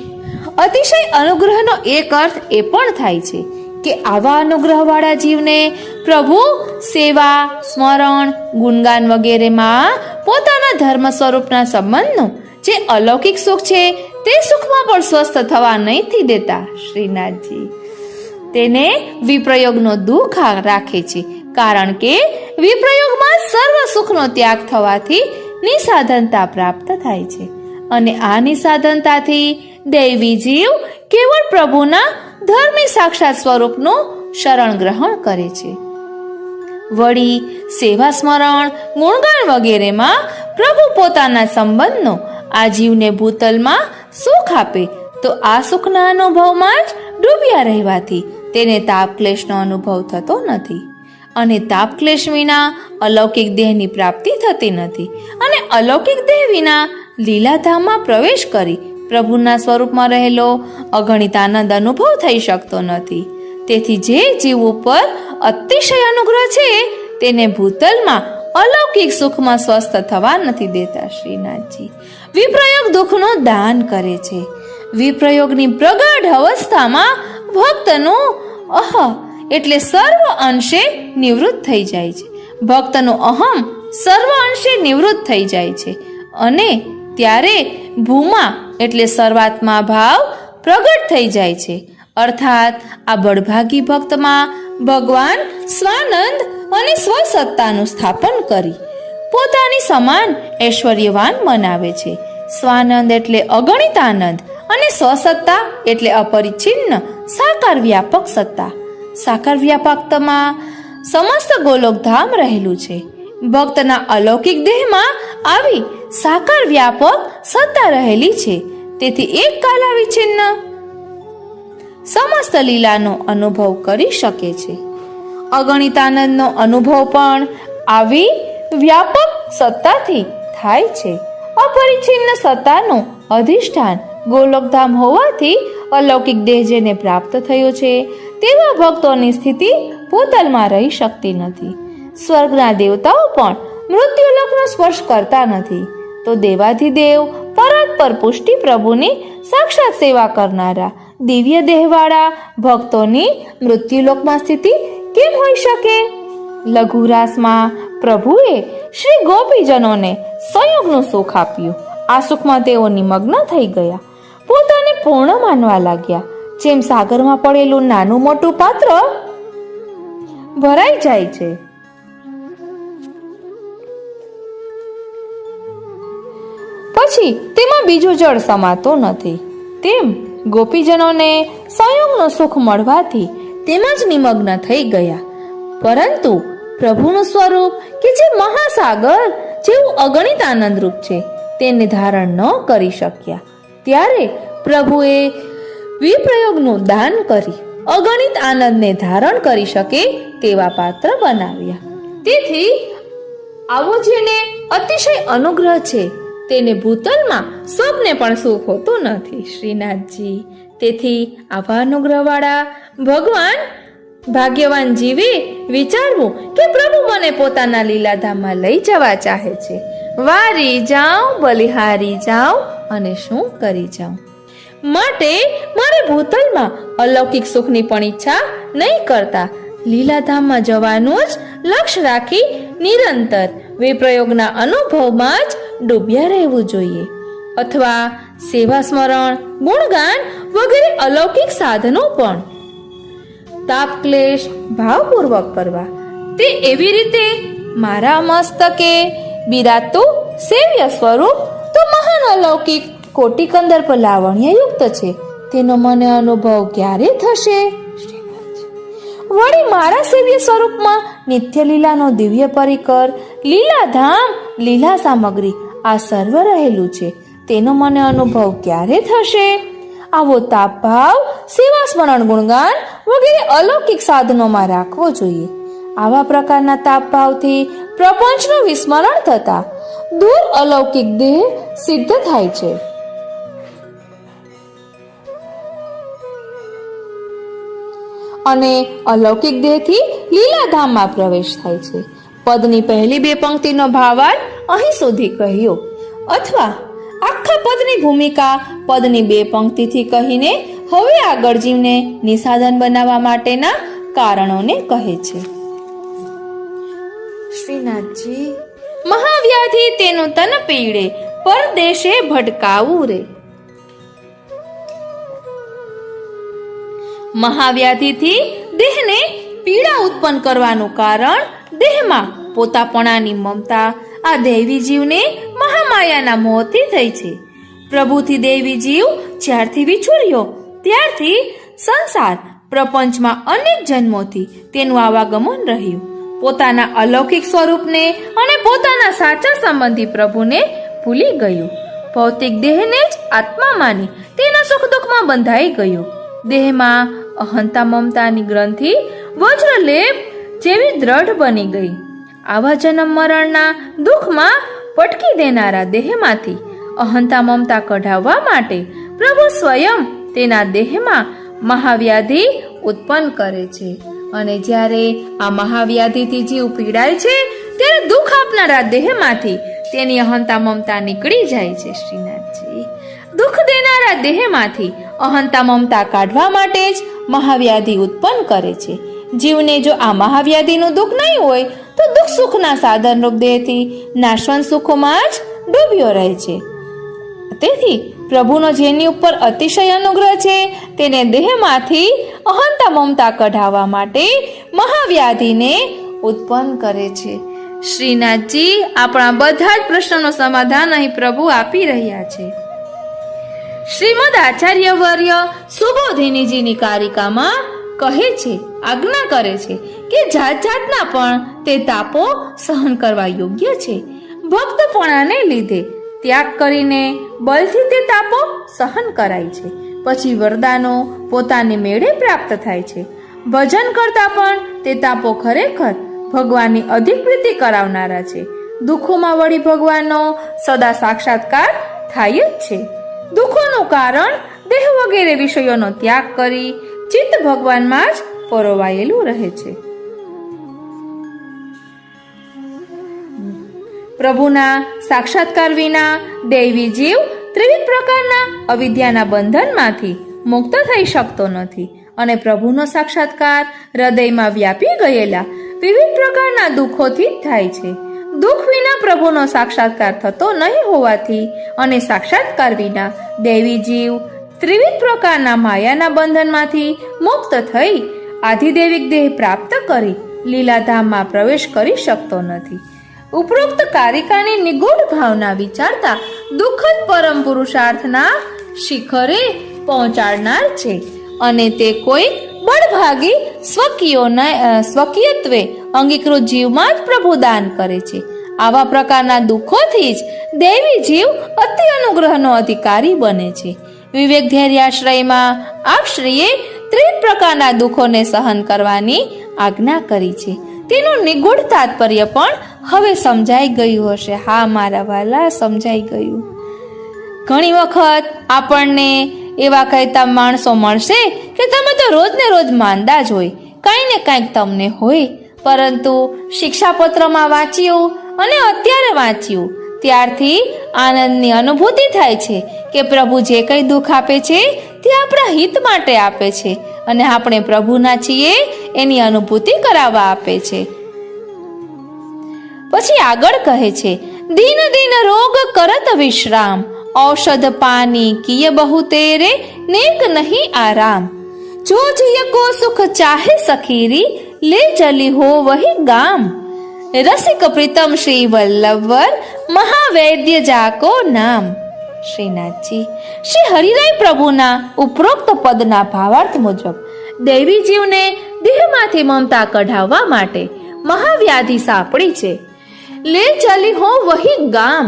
અતિશય અનુગ્રહનો એક અર્થ એ પણ થાય છે કે આવા અનુગ્રહવાળા જીવને પ્રભુ સેવા, સ્મરણ, ગુણગાન વગેરેમાં પોતાના ધર્મ સ્વરૂપના સંબંધનું જે અલૌકિક સુખ છે તે સુખમાં પણ સ્વસ્થ થવા નથી દેતા. શ્રીનાથજી, તેને વિપ્રયોગનો દુઃખ રાખે છે, કારણ કે વિપ્રયોગમાં સર્વ સુખનો ત્યાગ થવાથી નિસાધનતા પ્રાપ્ત થાય છે અને આ નિસાધનતાથી દૈવી જીવ કેવળ પ્રભુના ધર્મી સાક્ષાત સ્વરૂપનું શરણ ગ્રહણ કરે છે. વળી સેવા, સ્મરણ, ગુણગાન વગેરેમાં પ્રભુ પોતાના સંબંધનો આ જીવને ભૂતલમાં સુખ આપે તો આ સુખના અનુભવમાં જ ડૂબ્યા રહેવાથી તેને તાપ ક્લેશનો અનુભવ થતો નથી અને તાપ ક્લેશ વિના અલૌકિક દેહની પ્રાપ્તિ થતી નથી અને અલૌકિક દેહ વિના લીલાધામમાં પ્રવેશ કરી પ્રભુના સ્વરૂપમાં રહેલો અગણિત આનંદ અનુભવ થઈ શકતો નથી. તેથી જે જીવ ઉપર અતિશય અનુગ્રહ છે તેને ભૂતલમાં અલૌકિક સુખમાં સ્વસ્થ થવા નથી દેતા. શ્રીનાથજી, વિપ્રયોગ દુઃખનું દાન કરે છે. વિપ્રયોગની પ્રગાઢ અવસ્થામાં ભક્તનું એટલે સર્વ અંશે નિવૃત્ત થઈ જાય છે. ભક્તનું અહમ સર્વ અંશે નિવૃત્ત થઈ જાય છે અને ત્યારે ભૂમા એટલે સર્વાત્મા ભાવ પ્રગટ થઈ જાય છે. અર્થાત આ બળભાગી ભક્તમાં ભગવાન સ્વાનંદ અને સ્વસત્તાનું સ્થાપન કરી પોતાની સમાન ઐશ્વર્યવાન બનાવે છે. સ્વાનંદ એટલે અગણિત આનંદ અને સ્વસત્તા એટલે અપરિચ્છિન્ન સાકાર વ્યાપક સત્તા. સાકાર વ્યાપકતામાં સમસ્ત ગોલોકધામ રહેલું છે. ભક્તના અલૌકિક દેહમાં આવી સાકાર વ્યાપક સત્તા રહેલી છે. તેથી એક કાલાવિચ્છિન્ન સમસ્ત લીલાનો અનુભવ કરી શકે છે. અગણિત આનંદનો અનુભવ પણ આવી વ્યાપક સત્તાથી થાય છે. અપરિચ્છિન્ન સત્તાનું અધિષ્ઠાન ગોલોકધામ હોવાથી અલૌકિક દેહ જેને પ્રાપ્ત થયો છે તેવા ભક્તોની સ્થિતિ ભૂતલમાં રહી શકતી નથી. સ્વર્ગના દેવતાઓ પણ મૃત્યુલોકનો સ્પર્શ કરતા નથી, તો દેવાધિદેવ પરાત્પર પુષ્ટિ પ્રભુની સાક્ષાત સેવા કરનારા દિવ્ય દેહવાળા ભક્તોની મૃત્યુલોકમાં સ્થિતિ કેમ હોઈ શકે? લઘુરાસમાં પ્રભુએ શ્રી ગોપીજનોને સંયોગનું સુખ આપ્યું. આ સુખમાં તેઓ નિમગ્ન થઈ ગયા, પોતાને પૂર્ણ માનવા લાગ્યા. જેમ સાગરમાં પડેલું નાનું મોટું પાત્ર ભરાઈ જાય છે, પછી તેમાં બીજું જળ સમાતું નથી, તેમ ગોપીજનોને સંયોગનું સુખ મળવાથી તેમાં જ નિમગ્ન થઈ ગયા. પરંતુ પ્રભુનું સ્વરૂપ કે જે મહાસાગર જેવું અગણિત આનંદરૂપ છે તેને ધારણ ન કરી શક્યા. ત્યારે પ્રભુએ વિપ્રયોગનું દાન કરી અગણિત આનંદને ધારણ કરી શકે તેવા પાત્ર બનાવ્યા. તેથી આવો જેને અતિશય અનુગ્રહ છે તેને ભૂતલમાં સ્વપ્ને પણ સુખ હોતું નથી શ્રીનાથજી. તેથી આવા અનુગ્રહવાળા ભગવાન ભાગ્યવાન જીવે વિચારવું કે પ્રભુ મને પોતાના લીલાધામમાં લઈ જવા ચાહે છે. વારી જાઉં, બલિહારી જાઉં અને શું કરી જાઉં. માટે મારે ભૂતલમાં અલૌકિક સુખની પણ ઈચ્છા નહીં કરતા લીલાધામમાં જવાનું જ લક્ષ્ય રાખી નિરંતર વિપ્રયોગના અનુભવમાં જ ડૂબ્યા રહેવું જોઈએ. અથવા સેવા સ્મરણ, ગુણગાન વગેરે અલૌકિક સાધનો પણ તાપ ક્લેશ ભાવપૂર્વક કરવા. તે એવી રીતે મારા મસ્તકે બિરાતું સેવ્ય સ્વરૂપ તો મહાન અલૌકિક કોટિકંદર પર લાવણ્યયુક્ત છે, તેનો મને અનુભવ ક્યારે થશે? વળી મારા સેવ્ય સ્વરૂપમાં નિત્ય લીલાનો દિવ્ય પરિકર, લીલાધામ, લીલા સામગ્રી આ સર્વ રહેલું છે, તેનો મને અનુભવ ક્યારે થશે? આવો તાપ ભાવ સેવા સ્મરણ ગુણગાન વગેરે અલૌકિક સાધનોમાં રાખવો જોઈએ. આવા પ્રકારના તાપ ભાવથી પ્રપંચનું વિસ્મરણ થતા દૂર અલૌકિક દેહ સિદ્ધ થાય છે. અને અલૌકિક દેહથી લીલાધામમાં પ્રવેશ થાય છે. પદની પહેલી બે પંક્તિનો ભાવાર્થ અહીં સુધી કહ્યો, અથવા આખા પદની ભૂમિકા પદની બે પંક્તિથી કહીને હવે આગળ જીવને નિસાધન બનાવવા માટેના કારણોને કહે છે. શ્રીનાથજી, મહાવ્યાધિ તેનું તન પીડે, પરદેશે ભટકાવું રે. મહાવ્યાધિથી દેહને પીડા ઉત્પન્ન કરવાનું કારણ દેહમાં પોતાપણાની મમતા આ દૈવી જીવને મહામાયાના મોહથી થઈ છે. પ્રભુથી દૈવી જીવ જ્યારથી વિછુર્યો ત્યારથી સંસાર પ્રપંચમાં અનેક જન્મોથી તેનું આવાગમન રહ્યું. પોતાના અલૌકિક સ્વરૂપને અને પોતાના સાચા સંબંધી પ્રભુને ભૂલી ગયું. ભૌતિક દેહને જ આત્મા માની તેના સુખ દુઃખમાં બંધાઈ ગયું. દેહમાં અહંતા મમતાની ગ્રંથિ વજ્રલેપ જેવી દ્રઢ બની ગઈ. આવા જન્મ મરણના દુઃખમાં પટકી દેનારા દેહમાંથી અહંતા મમતા કઢાવવા માટે પ્રભુ સ્વયં તેના દેહમાં મહાવ્યાધિ ઉત્પન્ન કરે છે. અને જ્યારે આ મહાવ્યાધિથી જીવ પીડાય છે ત્યારે દુઃખ આપનારા દેહમાંથી તેની અહંતા મમતા નીકળી જાય છે. શ્રીનાથજી, દુઃખ દેનારા દેહમાંથી અહંતા મમતા કાઢવા માટે જ મહાવ્યાધિ ઉત્પન્ન કરે છે. જીવને જો આ મહાવ્યાધિનું દુઃખ નહીં હોય તો દુઃખ સુખના સાધનરૂપ દેહથી નાશવંત સુખોમાં જ ડૂબ્યો રહે છે. તેથી પ્રભુનો જેની ઉપર અતિશય અનુગ્રહ છે તેને દેહમાંથી અહંતા મમતા કઢાવવા માટે મહાવ્યાધિને ઉત્પન્ન કરે છે. શ્રીનાથજી આપણા બધા જ પ્રશ્નોનો સમાધાન અહીં પ્રભુ આપી રહ્યા છે. શ્રીમદ આચાર્યવર્ય સુબોધિનીજીની કારિકામાં કહે છે, આજ્ઞા કરે છે કે જાત જાતના પણ તે તાપો સહન કરવા યોગ્ય છે. ભક્તપણાને લીધે ત્યાગ કરીને બલથી તે તાપો સહન કરાય છે. પછી વરદાનો પોતાને મેળે પ્રાપ્ત થાય છે. ભજન કરતા પણ તે તાપો ખરેખર ભગવાનની અધિક પ્રીતિ કરાવનારા છે. દુઃખોમાં વળી ભગવાનનો સદા સાક્ષાત્કાર થાય જ છે. દુઃખોનું કારણ દેહ વગેરે વિષયોનો ત્યાગ કરી ચિત્ત ભગવાનમાં જ પરોવાયેલું રહે છે. પ્રભુના સાક્ષાત્કાર વિના દૈવી જીવ ત્રિવિધ પ્રકારના અવિદ્યાના બંધનમાંથી મુક્ત થઈ શકતો નથી અને પ્રભુનો સાક્ષાત્કાર હૃદયમાં વ્યાપી ગયેલા વિવિધ પ્રકારના દુઃખોથી જ થાય છે. દુઃખ વિના પ્રભુનો સાક્ષાત્કાર થતો નહીં હોવાથી અને સાક્ષાત્કાર વિના દૈવી જીવ ત્રિવિધ પ્રકારના માયાના બંધનમાંથી મુક્ત થઈ આધિદેવિક દેહ પ્રાપ્ત કરી લીલાધામમાં પ્રવેશ કરી શકતો નથી. ઉપરોક્ત કારિકાની નિગૂઢ ભાવના વિચારતા દુઃખદ પરમ પુરુષાર્થના શિખરે પહોંચાડનાર છે અને તે કોઈ બળભાગી સ્વકીયત્વે અંગીકૃત જીવમાં જ પ્રભુ દાન કરે છે. આવા પ્રકારના દુઃખોથી જ દૈવી જીવ અતિ અનુગ્રહનો અધિકારી બને છે. વિવેક ધૈર્યાશ્રયમાં આપશ્રીએ ત્રિવિધ પ્રકારના દુઃખોને સહન કરવાની આજ્ઞા કરી છે. તેનું નિગૂઢ તાત્પર્ય પણ હવે સમજાઈ ગયું હશે. હા મારા વાલા, સમજાઈ ગયું. ઘણી વખત આપણને એવા કહેતા માણસો મળશે કે તમે તો રોજ ને રોજ માંદા જ હોય, કાંઈ ને કાંઈક તમને હોય. પરંતુ શિક્ષાપત્રમાં વાંચ્યું અને અત્યારે વાંચ્યું ત્યારથી આનંદની અનુભૂતિ થાય છે કે પ્રભુ જે કંઈ દુઃખ આપે છે તે આપણા હિત માટે આપે છે અને આપણે પ્રભુના છીએ એની અનુભૂતિ કરાવવા આપે છે. પછી આગળ કહે છે, દીન દીન રોગ કરત વિશ્રામ, औषध पानी किए बहु तेरे नेक नहीं आराम, जो जिय को सुख चाहे सखीरी ले चली हो वही गाम, रसिक प्रीतम श्री वल्लभवर महावैद्य जाको नाम. શ્રીનાથજી શ્રી હરિરાય પ્રભુના ઉપરોક્ત પદના ભાવાર્થ મુજબ દૈવી જીવને દેહમાંથી મમતા કઢાવવા માટે મહાવ્યાધિ સાંપડી છે. લે ચલી હો વહી ગામ,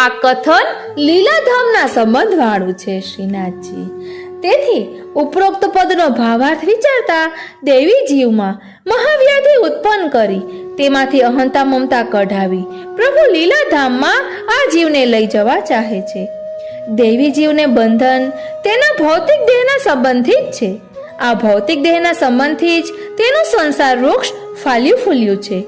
આ કથન લીલાધામના સંબંધ વાળું છે શ્રીનાથજી. તેથી ઉપરોક્ત પદનો ભાવાર્થ વિચારતા દૈવી જીવમાં મહાવ્યાધિ ઉત્પન્ન કરી તેમાંથી અહંતા મમતા કઢાવી પ્રભુ લીલાધામમાં આ જીવને લઈ જવા ચાહે છે. દૈવી જીવને બંધન તેના ભૌતિક દેહના સંબંધથી જ છે. આ ભૌતિક દેહના સંબંધથી જ તેનું સંસાર વૃક્ષ ફાલ્યું ફૂલ્યું છે.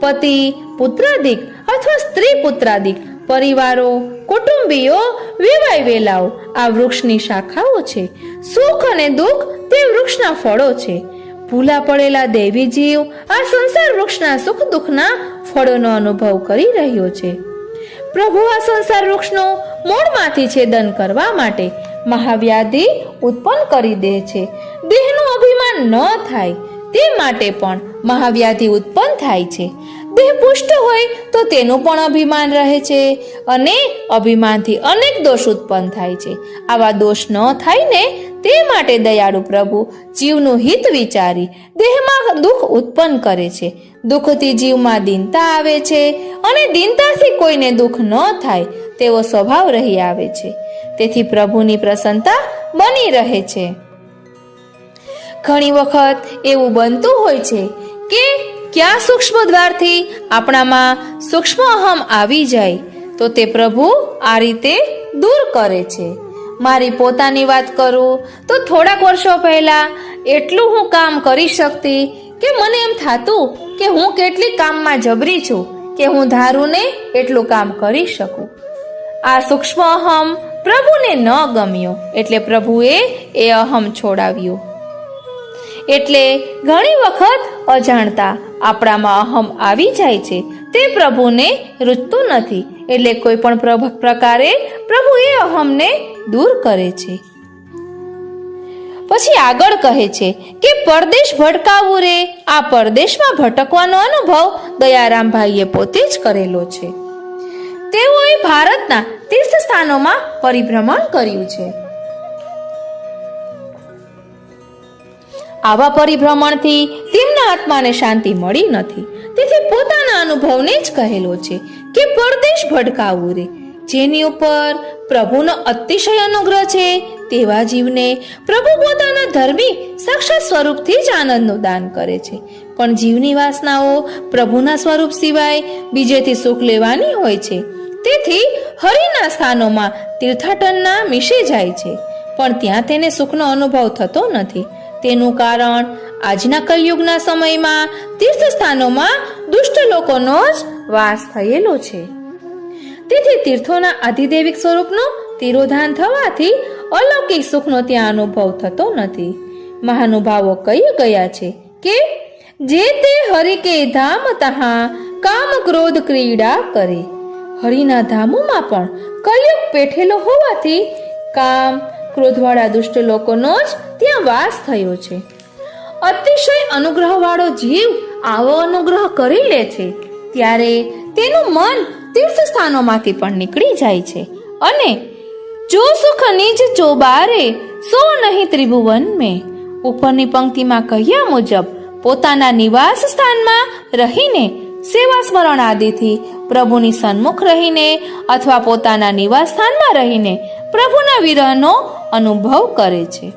પતિ પુત્રાદિક અથવા સ્ત્રી પુત્રાદિક પરિવારો, કુટુંબીઓ, વેવાય વેલાઓ આ વૃક્ષની શાખાઓ છે. સુખ અને દુઃખ તે વૃક્ષના ફળો છે. ભૂલા પડેલા દૈવી જીવ આ સંસાર વૃક્ષના સુખ દુઃખના ફળોનો અનુભવ કરી રહ્યો છે. પ્રભુ આ સંસાર વૃક્ષનું મૂળમાંથી છેદન કરવા માટે મહાવ્યાધિ ઉત્પન્ન કરી દે છે. દેહનું અભિમાન ન થાય તે માટે પણ મહાવ્યાધિ ઉત્પન્ન થાય છે. દેહ પુષ્ટ હોય તો તેનું પણ અભિમાન રહે છે અને અભિમાનથી અનેક દોષ ઉત્પન્ન થાય છે. આવા દોષ ન થાય ને તે માટે દયાળુ પ્રભુ જીવનું હિત વિચારી દેહમાં દુઃખ ઉત્પન્ન કરે છે. દુઃખથી જીવમાં દીનતા આવે છે અને દીનતાથી કોઈને દુઃખ ન થાય તેવો સ્વભાવ રહી આવે છે. તેથી પ્રભુની પ્રસન્નતા બની રહે છે. ઘણી વખત એવું બનતું હોય છે કે ક્યાં સૂક્ષ્મ દ્વારથી આપણામાં સૂક્ષ્મ અહમ આવી જાય તો તે પ્રભુ આ રીતે દૂર કરે છે. મારી પોતાની વાત કરું તો થોડાક વર્ષો પહેલા એટલું હું કામ કરી શકતી કે મને એમ થતું કે હું કેટલી કામમાં જબરી છું કે હું ધારું ને એટલું કામ કરી શકું. આ સૂક્ષ્મ અહમ પ્રભુને ન ગમ્યો એટલે પ્રભુએ એ અહમ છોડાવ્યો. એટલે ઘણી વખત અજાણતા આપણામાં અહમ આવી જાય છે. તે પ્રભુને રૂચતું નથી એટલે કોઈ પણ પ્રકારે પ્રભુ એ અહમને દૂર કરે છે. પછી આગળ કહે છે કે પરદેશ ભટકાવું રે, આ પરદેશમાં ભટકવાનો અનુભવ દયારામભાઈએ પોતે જ કરેલો છે. તેઓએ ભારતના તીર્થ સ્થાનોમાં પરિભ્રમણ કર્યું છે. આવા પરિભ્રમણથી તેમના આત્માને શાંતિ મળી નથી. તેથી પોતાના અનુભવને જ કહેલો છે કે પરદેશ ભટકાવું રે. જેની ઉપર પ્રભુનો અતિશય અનુગ્રહ છે તેવા જીવને પ્રભુ પોતાના ધર્મી સાક્ષાત સ્વરૂપથી જ આનંદનું દાન કરે છે. પણ જીવની વાસનાઓ પ્રભુના સ્વરૂપ સિવાય બીજેથી સુખ લેવાની હોય છે. તેથી હરિના સ્થાનોમાં તીર્થાટનના મિશે જાય છે, પણ ત્યાં તેને સુખનો અનુભવ થતો નથી. તેનું કારણ આજના કલયુગના સમયમાં તીર્થ સ્થાનોમાં દુષ્ટ લોકોનો જ વાસ થયેલો છે. તેથી તીર્થોના આધિદેવિક સ્વરૂપનું તિરોધાન થવાથી અલૌકિક સુખનો ત્યાં અનુભવ થતો નથી. મહાનુભાવો કહી ગયા છે કે જે તે હરિ કે ધામ તહા કામ ક્રોધ ક્રીડા કરે. હરિના ધામોમાં પણ કલયુગ પેઠેલો હોવાથી કામ ક્રોધવાળા દુષ્ટ લોકોનો જ ત્યાં વાસ થયો છે. અતિશય અનુગ્રહવાળો જીવ આવો અનુગ્રહ કરી લે છે ત્યારે તેનું મન તીર્થ સ્થાનોમાંથી પણ નીકળી જાય છે અને જો સુખ નિજ ચોબારે સો નહીં ત્રિભુવન મેં. ઉપરની પંક્તિમાં કહ્યા મુજબ પોતાના નિવાસ સ્થાનમાં રહીને સેવા સ્મરણ આદિથી પ્રભુની સન્મુખ રહીને અથવા પોતાના નિવાસ સ્થાનમાં રહીને પ્રભુના વિરહનો અનુભવ કરે છે.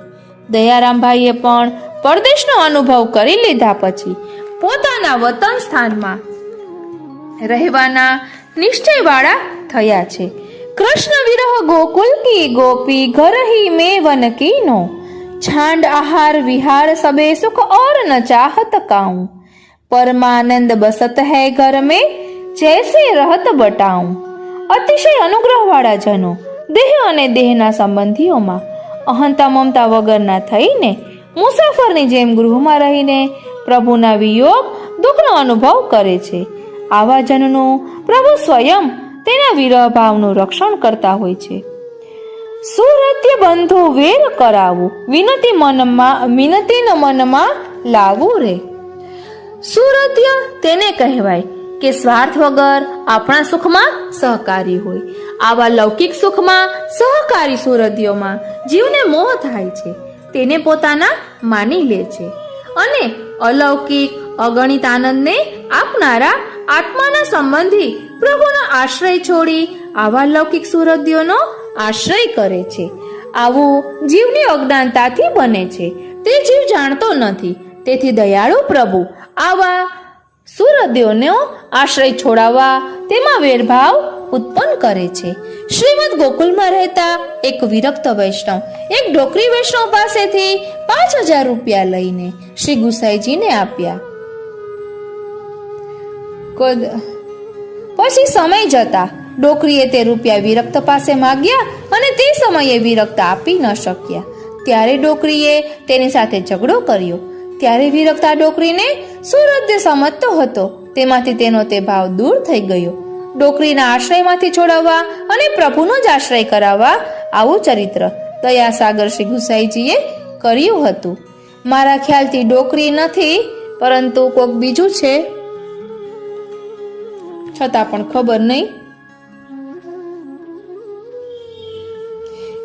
દયારામભાઈએ પણ પરદેશનો અનુભવ કરી લીધા પછી પોતાના વતન સ્થાનમાં રહેવાના નિશ્ચયવાળા થયા છે. કૃષ્ણ વિરહ ગોકુલ કી ગોપી ઘર હી મેં વન કીનો, છાંડ આહાર વિહાર સબે સુખ और न चाहत काऊं, પરમાનંદ બસત હૈ ઘર મેં જૈસે રહત બટાઉં. અતિશય અનુગ્રહવાળા જનો દેહ અને દેહના સંબંધીઓમાં અહંતા મમતા વગરના થઈને મુસાફરની જેમ ગૃહમાં રહીને પ્રભુના વિયોગ દુઃખનો અનુભવ કરે છે. આવા જનનું પ્રભુ સ્વયં તેના વિરહ ભાવનું રક્ષણ કરતા હોય છે. સુરત્ય બંધુ વેર કરાવું, વિનતી મનમાં લાવું રે. સુરત્ય તેને કહેવાય કે સ્વાર્થ વગર આપણા સુખમાં સહકારી હોય. આવા લૌકિક સુખમાં સહકારી સુરતીઓમાં જીવને મોહ થાય છે, તેને પોતાના માની લે છે અને અલૌકિક અગણિત આનંદને આપનારા આત્માના સંબંધી પ્રભુનો આશ્રય છોડી આવા લૌકિક સુરતીઓનો આશ્રય કરે છે. આવું જીવની અજ્ઞાનતાથી બને છે. તે જીવ જાણતો નથી. તેથી દયાળુ પ્રભુ આવા સુરતીઓનો આશ્રય છોડાવવા તેમાં વેરભાવ ઉત્પન્ન કરે છે. શ્રીમદ ગોકુલમાં રહેતા એક વિરક્ત વૈષ્ણવ એક ડોકરી વૈષ્ણવ પાસેથી 5000 રૂપિયા લઈને શ્રી ગુસાઈજીને આપ્યા. પછી સમય જતા ડોકરીએ તે રૂપિયા વિરક્ત પાસે માગ્યા અને તે સમયે વિરક્ત આપી ન શક્યા. ત્યારે ડોકરીએ તેની સાથે ઝઘડો કર્યો. ત્યારે વિરક્ત આ ડોકરીને સુરત્ય સમજતો હતો. તેમાંથી તેનો તે ભાવ દૂર થઈ ગયો. ડોકરીના આશ્રયમાંથી છોડાવવા અને પ્રભુનો જ આશ્રય કરાવવા આવું ચરિત્ર દયાસાગર શ્રી ગુસાઈજીએ કર્યું હતું. મારા ખ્યાલથી ડોકરી નથી, પરંતુ કોઈક બીજું છે, છતાં પણ ખબર નહીં.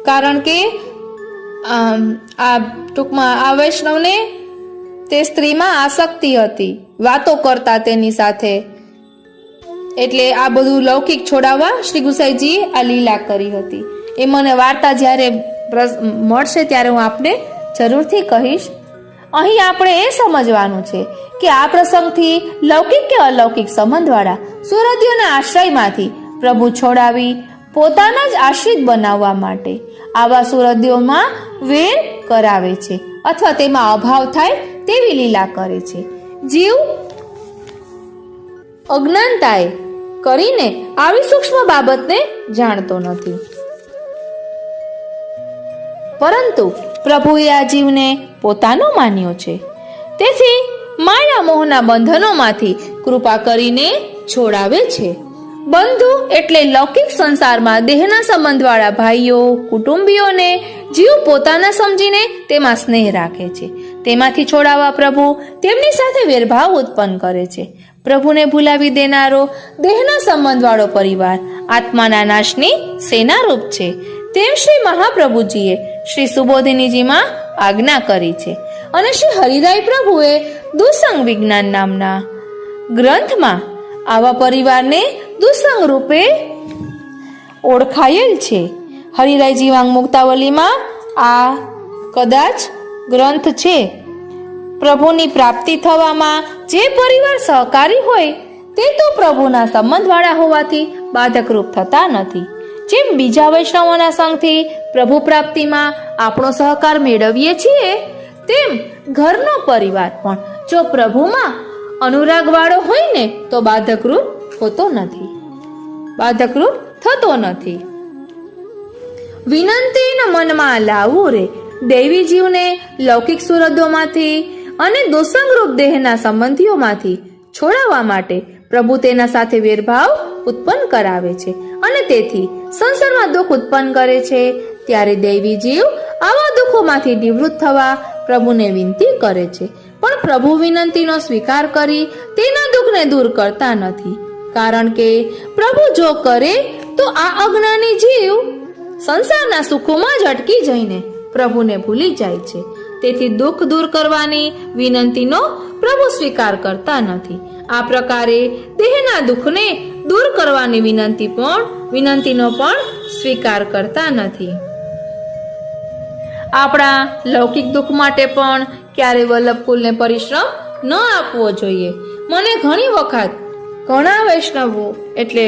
કારણ કે આ ટૂંકમાં આ વૈષ્ણવને તે સ્ત્રીમાં આસક્તિ હતી, વાતો કરતા તેની સાથે. એટલે આ બધું લૌકિક છોડાવવા શ્રી ગુસાઈજીએ આ લીલા કરી હતી. એ મને વાર્તા જ્યારે મળશે ત્યારે હું આપને જરૂરથી કહીશ. અહીં આપણે એ સમજવાનું છે કે આ પ્રસંગથી લૌકિક કે અલૌકિક સંબંધવાળા સુરતીઓના આશ્રયમાંથી પ્રભુ છોડાવી પોતાના જ આશ્રિત બનાવવા માટે આવા સુરતીઓમાં વેર કરાવે છે અથવા તેમાં અભાવ થાય તેવી લીલા કરે છે. જીવ અજ્ઞાનતાએ કરીને આવી સૂક્ષ્મ બાબતને જાણતો નથી, પરંતુ પ્રભુએ આ જીવને પોતાનો માન્યો છે. તેથી માયા મોહના બંધનોમાંથી કૃપા કરીને છોડાવે છે બંધુ એટલે લૌકિક સંસારમાં દેહના સંબંધવાળા ભાઈઓ, કુટુંબીઓને જીવ પોતાના સમજીને તેમાં સ્નેહ રાખે છે. તેમાંથી છોડાવવા પ્રભુ તેમની સાથે વેરભાવ ઉત્પન્ન કરે છે. પ્રભુને ભૂલાવી દેનારો દેહના સંબંધવાળો પરિવાર આત્માના નાશની સેનારૂપ છે. તેમ શ્રી મહાપ્રભુજીએ શ્રી સુબોધિનીજીમાં આજ્ઞા કરી છે. અને શ્રી હરિરાય પ્રભુએ દુસંગ વિજ્ઞાન નામના ગ્રંથમાં આવા પરિવારને દુસંગ રૂપે ઓળખાયેલ છે. હરિરાય જીવાંગ મુક્તાવલીમાં આ કદાચ ગ્રંથ છે. પ્રભુની પ્રાપ્તિ થવામાં જે પરિવાર સહકારી હોય તે તો પ્રભુના સંબંધવાળા હોવાથી બાધકરૂપ થતા નથી. જેમ બીજા વૈષ્ણવોના સંગથી પ્રભુ પ્રાપ્તિમાં આપણો સહકાર મેળવીએ છીએ, તેમ ઘરનો પરિવાર પણ જો પ્રભુમાં અનુરાગવાળો હોય ને તો બાધકરૂપ થતો નથી. વિનંતીને મનમાં લાવવું રે દૈવી જીવને લૌકિક સુરદોમાંથી અને દોષંગરૂપ દેહના સંબંધીઓમાંથી છોડાવવા માટે પ્રભુ તેના સાથે વેરભાવ ઉત્પન્ન કરાવે છે અને તેથી સંસારમાં દુઃખ ઉત્પન્ન કરે છે. ત્યારે દૈવી જીવ આવા દુઃખોમાંથી નિવૃત્ત થવા પ્રભુને વિનંતી કરે છે, પણ પ્રભુ વિનંતીનો સ્વીકાર કરી તેના દુઃખને દૂર કરતા નથી. કારણ કે પ્રભુ જો કરે તો આ અજ્ઞાની જીવ સંસારના સુખોમાં જ અટકી જઈને પ્રભુને ભૂલી જાય છે. તેથી દુઃખ દૂર કરવાની વિનંતીનો પ્રભુ સ્વીકાર કરતા નથી. આ પ્રકારે દેહના દુઃખને દૂર કરવાની વિનંતીનો પણ સ્વીકાર કરતા નથી. આપણા લૌકિક દુઃખ માટે પણ ક્યારે વલ્લભકુલને પરિશ્રમ ન આપવો જોઈએ. મને ઘણી વખત ઘણા વૈષ્ણવો એટલે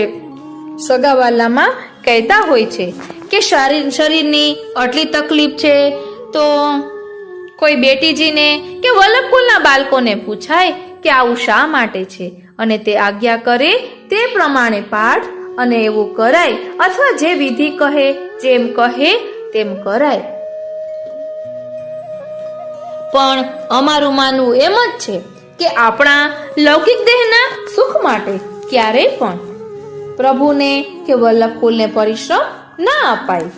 સગાવાલામાં કહેતા હોય છે કે શરીરની આટલી તકલીફ છે તો કોઈ બેટીજીને કે વલ્લભકુલના બાળકોને પૂછાય કે આવું શા માટે છે, અને તે આજ્ઞા કરે તે પ્રમાણે પાઠ અને એવું કરાય, અથવા જે વિધિ કહે જેમ કહે તેમ કરાય. પણ અમારું માનવું એમ જ છે કે આપણા લૌકિક દેહના સુખ માટે ક્યારેય પણ પ્રભુને કે વલ્લભકુલને પરિશ્રમ ના અપાય.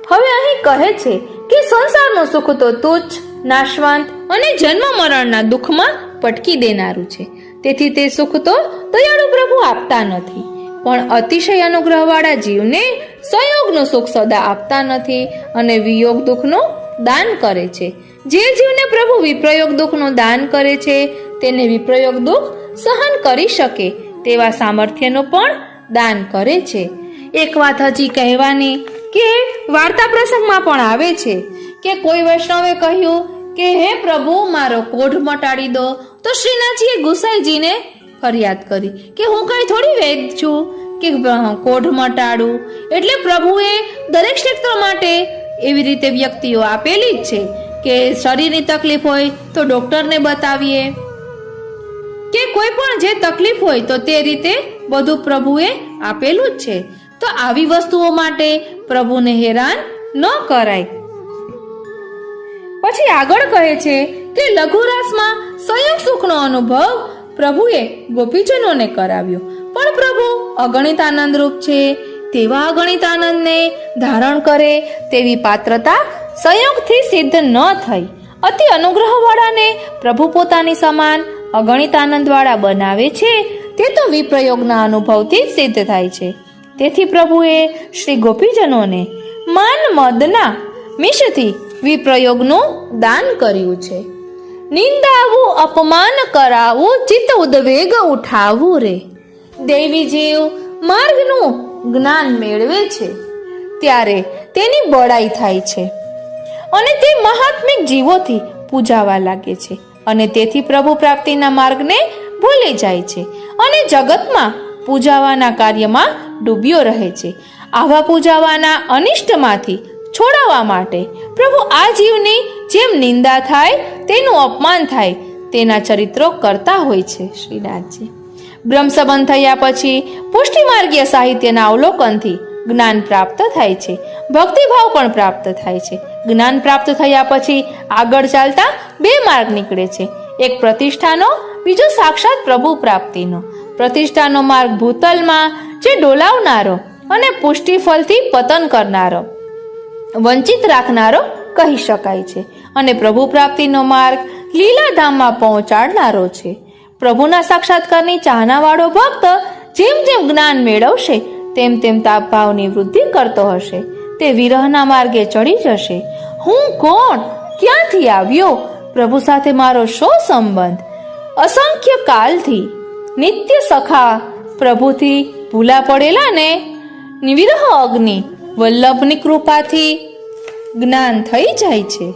હવે અહીં કહે છે કે સંસારનું સુખ તો તુચ્છ, નાશવંત અને જન્મ મરણના દુઃખમાં પટકી દેનારું છે. તેથી તે સુખ તો દયાળુ પ્રભુ આપતા નથી, પણ અતિશય અનુગ્રહવાળા જીવને સંયોગનું સુખ સદા આપતા નથી અને વિયોગ દુઃખનું દાન કરે છે. જે જીવને પ્રભુ વિપ્રયોગ દુઃખનું દાન કરે છે તેને વિપ્રયોગ દુઃખ સહન કરી શકે તેવા સામર્થ્યનું પણ દાન કરે છે. એક વાત હજી કહેવાની કે વાર્તા પ્રસંગમાં પણ આવે છે કે કોઈ વૈષ્ણવે કહ્યું કે હે પ્રભુ મારો કોઢ મટાડી દો, તો શ્રીનાથજીએ ગુસાઈજીને ફરિયાદ કરી કે હું કઈ થોડી વેદ છું કે કોઢ મટાડું. એટલે પ્રભુએ દરેક ક્ષેત્ર માટે એવી રીતે વ્યક્તિઓ આપેલી જ છે કે શરીરની તકલીફ હોય તો ડોક્ટરને બતાવીએ, કે કોઈ પણ જે તકલીફ હોય તો તે રીતે બધું પ્રભુએ આપેલું જ છે. તો આવી વસ્તુઓ માટે પ્રભુને હેરાન ન કરાય. પછી આગળ કહે છે કે લઘુરાસમાં સંયોગ સુખનો અનુભવ પ્રભુએ ગોપીજનોને કરાવ્યો, પણ પ્રભુ અગણિત આનંદરૂપ છે. તેવા અગણિત આનંદને ધારણ કરે તેવી પાત્રતા સંયોગથી સિદ્ધ ન થઈ. અતિ અનુગ્રહવાળાને પ્રભુ પોતાની સમાન અગણિત આનંદવાળા બનાવે છે તે તો વિપ્રયોગના અનુભવથી જ સિદ્ધ થાય છે. તેથી પ્રભુએ શ્રી ગોપીજનોને માન મદના મિશથી વિપ્રયોગનું દાન કર્યું છે. નિંદાવું, અપમાન કરાવું, ચિત્ત ઉદ્વેગ ઉઠાવવું રે દૈવી જીવ માર્ગનું જ્ઞાન મેળવે છે ત્યારે તેની બળાઈ થાય છે અને તે મહાત્મિક જીવોથી પૂજાવા લાગે છે અને તેથી પ્રભુ પ્રાપ્તિના માર્ગને ભૂલી જાય છે અને જગતમાં પૂજાવાના કાર્યમાં ડૂબ્યો રહે છે. આવા પૂજાવાના અનિષ્ટમાંથી છોડાવવા માટે પ્રભુ આ જીવની જેમ નિંદા થાય, તેનું અપમાન થાય તેના ચરિત્રો કરતા હોય છે. શ્રીનાથજી બ્રહ્મ સંબંધ થયા પછી પુષ્ટિમાર્ગીય સાહિત્યના અવલોકનથી જ્ઞાન પ્રાપ્ત થાય છે, ભક્તિભાવ પણ પ્રાપ્ત થાય છે. જ્ઞાન પ્રાપ્ત થયા પછી આગળ ચાલતા બે માર્ગ નીકળે છે, એક પ્રતિષ્ઠાનો, બીજો સાક્ષાત પ્રભુ પ્રાપ્તિનો. પ્રતિષ્ઠાનો માર્ગ ભૂતલમાં જે ડોલાવનારો અને પુષ્ટિફળથી પતન કરનારો, વંચિત રાખનારો કહી શકાય છે. અને પ્રભુ પ્રાપ્તિનો માર્ગ લીલાધામમાં પહોંચાડનારો છે. પ્રભુના સાક્ષાત્કારની ચાહનાવાળો ભક્ત જેમ જેમ જ્ઞાન મેળવશે તેમ તેમ તાપભાવની વૃદ્ધિ કરતો હશે. તે વિરહના માર્ગે ચડી જશે. હું કોણ? ક્યાંથી આવ્યો? પ્રભુ સાથે મારો શો સંબંધ? અસંખ્ય કાલથી નિત્ય સખા પ્રભુથી ભૂલા પડેલા ને વિરહ અગ્નિ વલ્લભની કૃપાથી જ્ઞાન થઈ જાય છે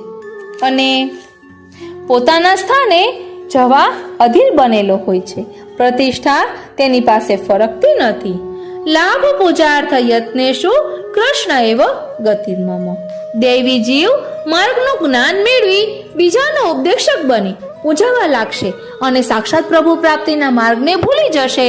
અને પોતાના સ્થાને જવા અધીર બનેલો હોય છે. પ્રતિષ્ઠા તેની પાસે ફરકતી નથી. લાભ પૂજાર્થ યત્નેશુ કૃષ્ણ એવ ગતિર્મમ. દૈવી જીવ માર્ગનું જ્ઞાન મેળવી બીજાનો ઉપદેશક બની પૂજાવા લાગશે અને સાક્ષાત પ્રભુ પ્રાપ્તિના માર્ગને ભૂલી જશે.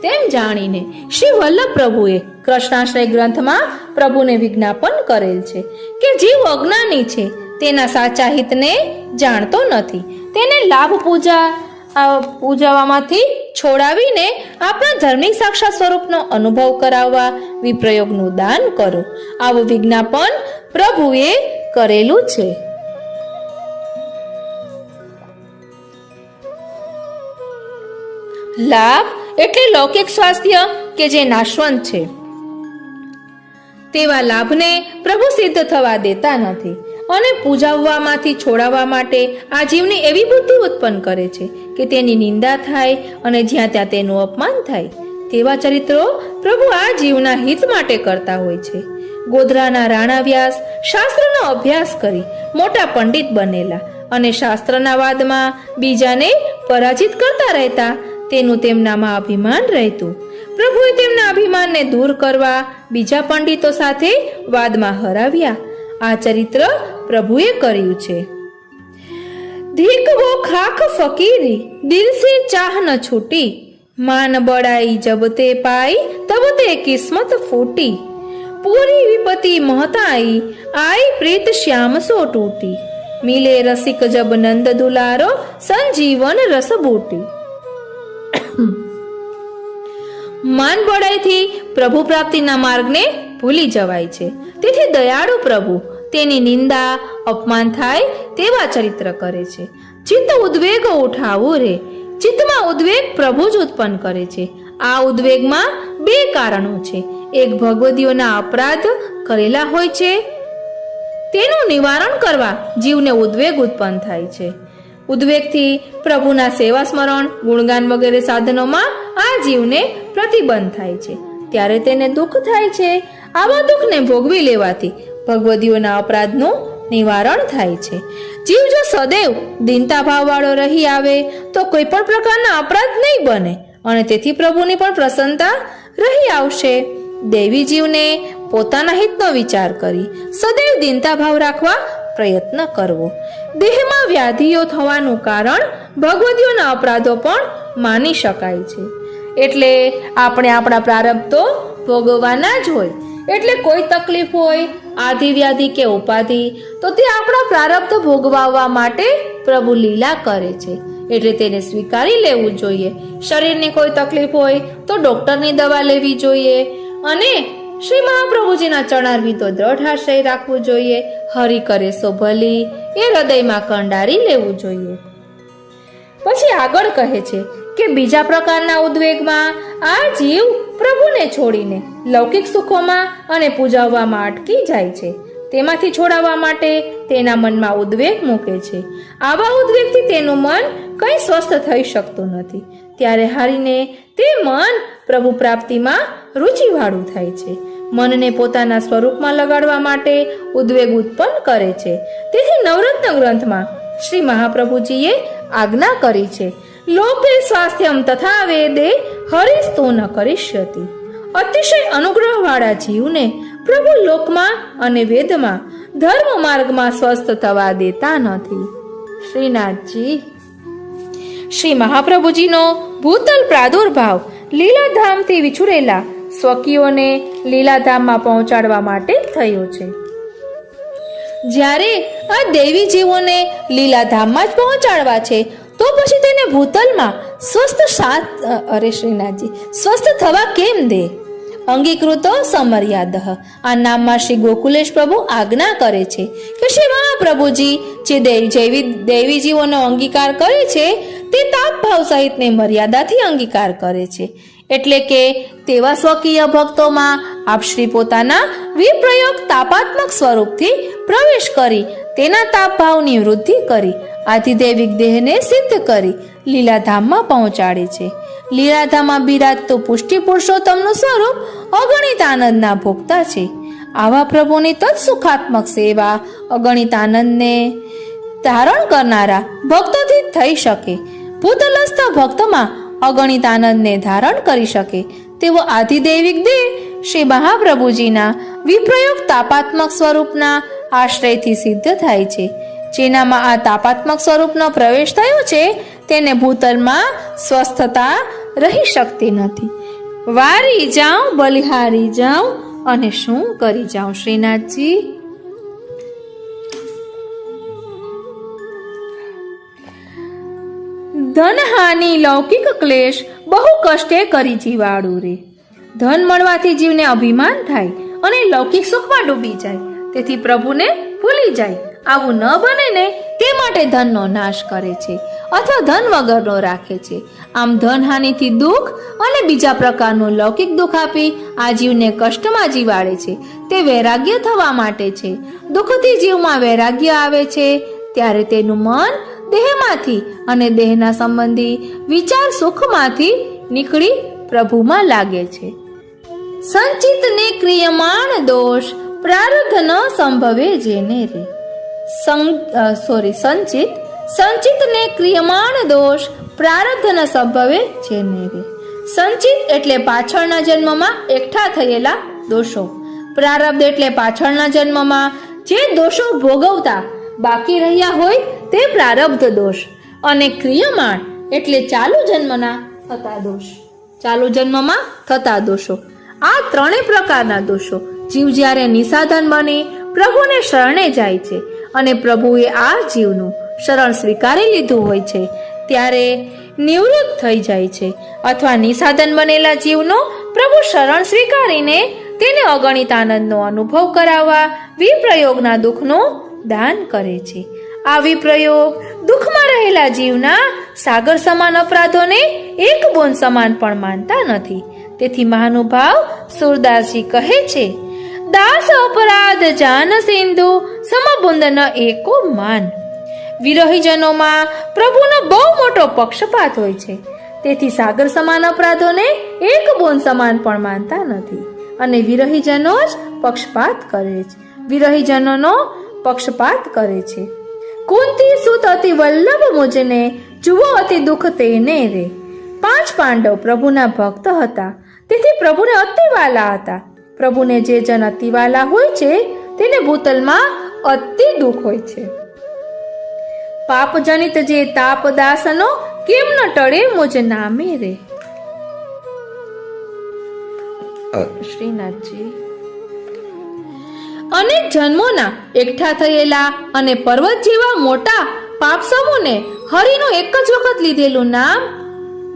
તેમ જાણીને શ્રી વલ્લભ પ્રભુએ કૃષ્ણાશ્રય ગ્રંથમાં પ્રભુને વિજ્ઞાપન કરેલ છે કે જીવ અજ્ઞાની છે, તેના સાચા હિતને જાણતો નથી. તેને લાભ પૂજાવામાંથી છોડાવીને આપણા ધાર્મિક સાક્ષાત સ્વરૂપનો અનુભવ કરાવવા વિપ્રયોગનું દાન કરો. આવું વિજ્ઞાપન પ્રભુએ કરેલું છે. લાભ એટલે લૌકિક સ્વાસ્થ્ય કે જે નાશવંત છે. તેવા લાભને પ્રભુ સિદ્ધ થવા દેતા નથી અને પૂજાવવામાંથી છોડાવવા માટે આ જીવની એવી બુદ્ધિ ઉત્પન્ન કરે છે કે તેની નિંદા થાય અને જ્યાં ત્યાં તેનું અપમાન થાય. તેવા ચરિત્રો પ્રભુ આ જીવના હિત માટે કરતા હોય છે. ગોધરાના રાણા વ્યાસ શાસ્ત્રનો અભ્યાસ કરી મોટા પંડિત બનેલા અને શાસ્ત્રના વાદમાં બીજાને પરાજિત કરતા રહેતા. તેનું તેમનામાં અભિમાન રહેતું. પ્રભુએ તેમના અભિમાનને દૂર કરવા બીજા પંડિતો સાથે વાદમાં હરાવ્યા. આ ચરિત્ર પ્રભુએ કર્યું છે. ધીક વો ખાખ ફકીરી દિલ સે ચાહ ન છૂટી, માન બડાઈ જબ તે પાઈ તબ તે કિસ્મત ફૂટી, પૂરી વિપતિ મહતાઈ આઈ પ્રીત શ્યામ સો ટૂટી, મિલે રસિક જબ નંદ દુલારો સંજીવન રસ બૂટી. માન બળાઈથી પ્રભુ પ્રાપ્તિના માર્ગને ભૂલી જવાય છે. તેથી દયાળુ પ્રભુ તેની નિંદા અપમાન થાય તેવા ચરિત્ર કરે છે. ચિત્ત ઉદ્વેગ ઉઠાવું રે. ચિત્તમાં ઉદ્વેગ પ્રભુ જ ઉત્પન્ન કરે છે. આ ઉદ્વેગમાં બે કારણો છે. એક ભગવદીઓના અપરાધ કરેલા હોય છે તેનું નિવારણ કરવા જીવને ઉદ્વેગ ઉત્પન્ન થાય છે. ઉદ્વેગથી પ્રભુના સેવા સ્મરણ ગુણગાન વગેરે સાધનોમાં આ જીવને પ્રતિબંધ થાય છે. ત્યારે તેને દુઃખ થાય છે. આવા દુઃખને ભોગવી લેવાથી ભગવદીઓના અપરાધનું નિવારણ થાય છે. જીવ જો સદૈવ દીનતા ભાવવાળો રહી આવે તો કોઈ પણ પ્રકારના અપરાધ નહીં બને અને તેથી પ્રભુની પણ પ્રસન્નતા રહી આવશે. દૈવી જીવને પોતાના હિતનો વિચાર કરી સદૈવ દીનતા ભાવ રાખવા પ્રયત્ન કરવો. દેહમાં વ્યાધિઓ થવાનું કારણ ભગવદીઓના અપરાધો પણ માની શકાય છે. એટલે આપણે આપણા પ્રારબ્ધો ભોગવવાના જ હોય. એટલે કોઈ તકલીફ હોય, આધિ વ્યાધિ કે ઉપાધિ, તો તે આપણા પ્રારબ્ધ ભોગવવા માટે પ્રભુ લીલા કરે છે. એટલે તેને સ્વીકારી લેવું જોઈએ. શરીરની કોઈ તકલીફ હોય તો ડોક્ટરની દવા લેવી જોઈએ અને શ્રી મહાપ્રભુજીના ચરણારવિંદ તો દ્રઢ આશ્રય રાખવું જોઈએ. હરિ કરે સો ભલી એ હૃદયમાં કંડારી લેવું જોઈએ. પછી આગળ કહે છે કે બીજા પ્રકારના ઉદ્વેગમાં આ જીવ પ્રભુને છોડીને લૌકિક સુખોમાં અને પૂજાવવામાં અટકી જાય છે. તેમાંથી છોડાવવા માટે તેના મનમાં ઉદ્વેગ મૂકે છે. આવા ઉદ્વેગથી તેનું મન કંઈ સ્વસ્થ થઈ શકતું નથી. ત્યારે હારીને તે મન પ્રભુ પ્રાપ્તિમાં રુચિવાળું થાય છે. મનને પોતાના સ્વરૂપમાં લગાડવા માટે ઉદ્વેગ ઉત્પન્ન કરે છે. તેથી નવરત્ન ગ્રંથમાં શ્રી મહાપ્રભુજીએ આજ્ઞા કરી છે, લોકે સ્વાસ્થ્યમ તથા વેદે હરિસ્તુ ન કરિષ્યતિ. અતિશય અનુગ્રહવાળા જીવને પ્રભુ લોકમાં અને વેદમાં ધર્મ માર્ગમાં સ્વસ્થ થવા દેતા નથી. શ્રીનાથજી. શ્રી મહાપ્રભુજીનો ભૂતલ પ્રાદુર્ભાવ લીલાધામથી વિછુરેલા સ્વકીઓને લીલાધામમાં પહોંચાડવા માટે થયો છે. જ્યારે આ દૈવી જીવોને લીલાધામમાં જ પહોંચાડવા છે તો પછી તેને ભૂતલમાં શ્રીનાથજી સ્વસ્થ થવા કેમ દે? અંગીકૃતો સમર્યાદ. આ નામમાં શ્રી ગોકુલેશ પ્રભુ આજ્ઞા કરે છે કે શ્રી મહાપ્રભુજી જે દૈવી જીવોનો અંગીકાર કરે છે તે તાપ ભાવ સહિતને મર્યાદાથી અંગીકાર કરે છે. એટલે કે તેવા સ્વકીય ભક્તોમાં આપ શ્રી પોતાના વિપ્રયોગ તાપાત્મક સ્વરૂપથી પ્રવેશ કરી તેના તાપ ભાવની વૃદ્ધિ કરી આધિદૈવિક દેહને સિદ્ધ કરી લીલાધામમાં પહોંચાડે છે. લીલાધામમાં બિરાજતું પુષ્ટિ પુરુષોત્તમનું સ્વરૂપ અગણિત આનંદના ભોગતા છે. આવા પ્રભુની તત્સુખાત્મક સેવા અગણિત આનંદને ધારણ કરનારા ભક્તોથી થઈ શકે. ભૂતલસ્થ ભક્તમાં અગણિત આનંદને ધારણ કરી શકે તેવો આધિદૈવિક દેહ શ્રી મહાપ્રભુજીના વિપ્રયોગ તાપાત્મક સ્વરૂપના આશ્રયથી સિદ્ધ થાય છે. જેનામાં આ તાપાત્મક સ્વરૂપનો પ્રવેશ થયો છે તેને ભૂતલમાં સ્વસ્થતા રહી શકતી નથી. વારી જાઉં બલિહારી જાઉં અને શું કરી જાઉં શ્રીનાથજી? ધનહાનિ લૌકિક ક્લેશ બહુ કષ્ટે કરી જીવાડું રે. ધન મળવાથી જીવને અભિમાન થાય અને લૌકિક સુખમાં ડૂબી જાય, તેથી પ્રભુને ભૂલી જાય. આવું ન બને ને તે માટે ધનનો નાશ કરે છે અથવા ધન વગરનો રાખે છે. આમ ધનહાનિથી દુઃખ અને બીજા પ્રકારનું લૌકિક દુઃખ આપી આ જીવને કષ્ટમાં જીવાડે છે. તે વૈરાગ્ય થવા માટે છે. દુઃખથી જીવમાં વૈરાગ્ય આવે છે ત્યારે તેનું મન દેહમાંથી અને દેહના સંબંધી વિચાર સુખમાંથી નીકળી પ્રભુમાં લાગે છે. સંચિત ને ક્રિયમાણ દોષ પ્રારબ્ધ ન સંભવે જેને રે. સંચિત ને ક્રિયમાણ દોષ પ્રારબ્ધ ન સંભવે જેને રે. સંચિત એટલે પાછળના જન્મમાં એકઠા થયેલા દોષો. પ્રારબ્ધ એટલે પાછળના જન્મમાં જે દોષો ભોગવતા બાકી રહ્યા હોય તે પ્રારબ્ધ દોષ. અને ક્રિયમાણ એટલે ચાલુ જન્મના થતા દોષ. ચાલુ જન્મમાં થતા દોષો. આ ત્રણેય પ્રકારના દોષો જીવ જ્યારે નિસાધન બની પ્રભુને શરણે જાય છે અને પ્રભુએ આ જીવનું શરણ સ્વીકારી લીધું હોય છે ત્યારે નિવૃત્ત થઈ જાય છે. અથવા નિસાધન બનેલા જીવનો પ્રભુ શરણ સ્વીકારીને તેને અગણિત આનંદનો અનુભવ કરાવવા વિપ્રયોગના દુઃખનું દાન કરે છે. આ વિપ્રયોગ દુઃખમાં રહેલા જીવના સાગર સમાન અપરાધોને એક બોન સમાન પણ માનતા નથી. તેથી મહાનુભાવ સુરદાસજી કહે છે, દાસ અપરાધ જાન સિંધુ સમબુંદ ન એકો માન. વિરહીજનોમાં પ્રભુનો બહુ મોટો પક્ષપાત હોય છે. તેથી સાગર સમાન અપરાધોને એક બોન સમાન પણ માનતા નથી અને વિરહીજનો જ પક્ષપાત કરે છે. વિરહીજનોનો પક્ષપાત કરે છે. કુંતી સુત અતિ વલ્લભ મુજને જુઓ અતિ દુઃખ તેને રે. 5 પાંડવ પ્રભુના ભક્ત હતા, તેથી પ્રભુને અતિ વાલા હતા. પ્રભુને જે જન અતિ વાલા હોય છે તેને ભૂતલમાં અતિ દુઃખ હોય છે. પાપ જનિત જે તાપ દાસનો કેમ ન ટળે મુજ નામે રે. શ્રીનાથજી અનેક જન્મોના એકઠા થયેલા અને પર્વત જેવા મોટા પાપ સમૂહને હરિનું એક જ વખત લીધેલું નામ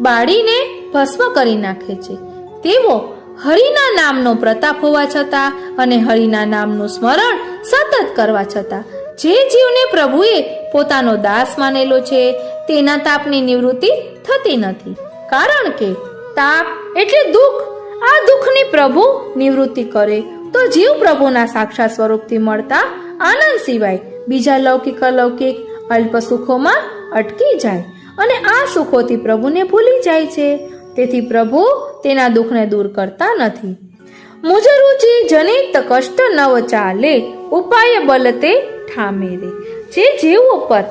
બાળીને ભસ્મ કરી નાખે છે. તેવો હરિના નામનો પ્રતાપ હોવા છતાં અને હરિના નામનું સ્મરણ સતત કરવા છતાં જે જીવને પ્રભુએ પોતાનો દાસ માનેલો છે તેના તાપની નિવૃત્તિ થતી નથી. કારણ કે તાપ એટલે દુઃખ. આ દુઃખની પ્રભુ નિવૃત્તિ કરે તો જીવ પ્રભુના સાક્ષાત સ્વરૂપથી મળતા આનંદ સિવાય બીજા લૌકિક અલૌકિક અલ્પ સુખોમાં અટકી જાય અને આ સુખોથી પ્રભુને ભૂલી જાય છે. તેથી પ્રભુ તેના દુઃખને દૂર કરતા નથી. મુજ રુચિ જનિત કષ્ટ નવ ચાલે ઉપાય બલતે ઠામે રે. જે જીવ ઉપર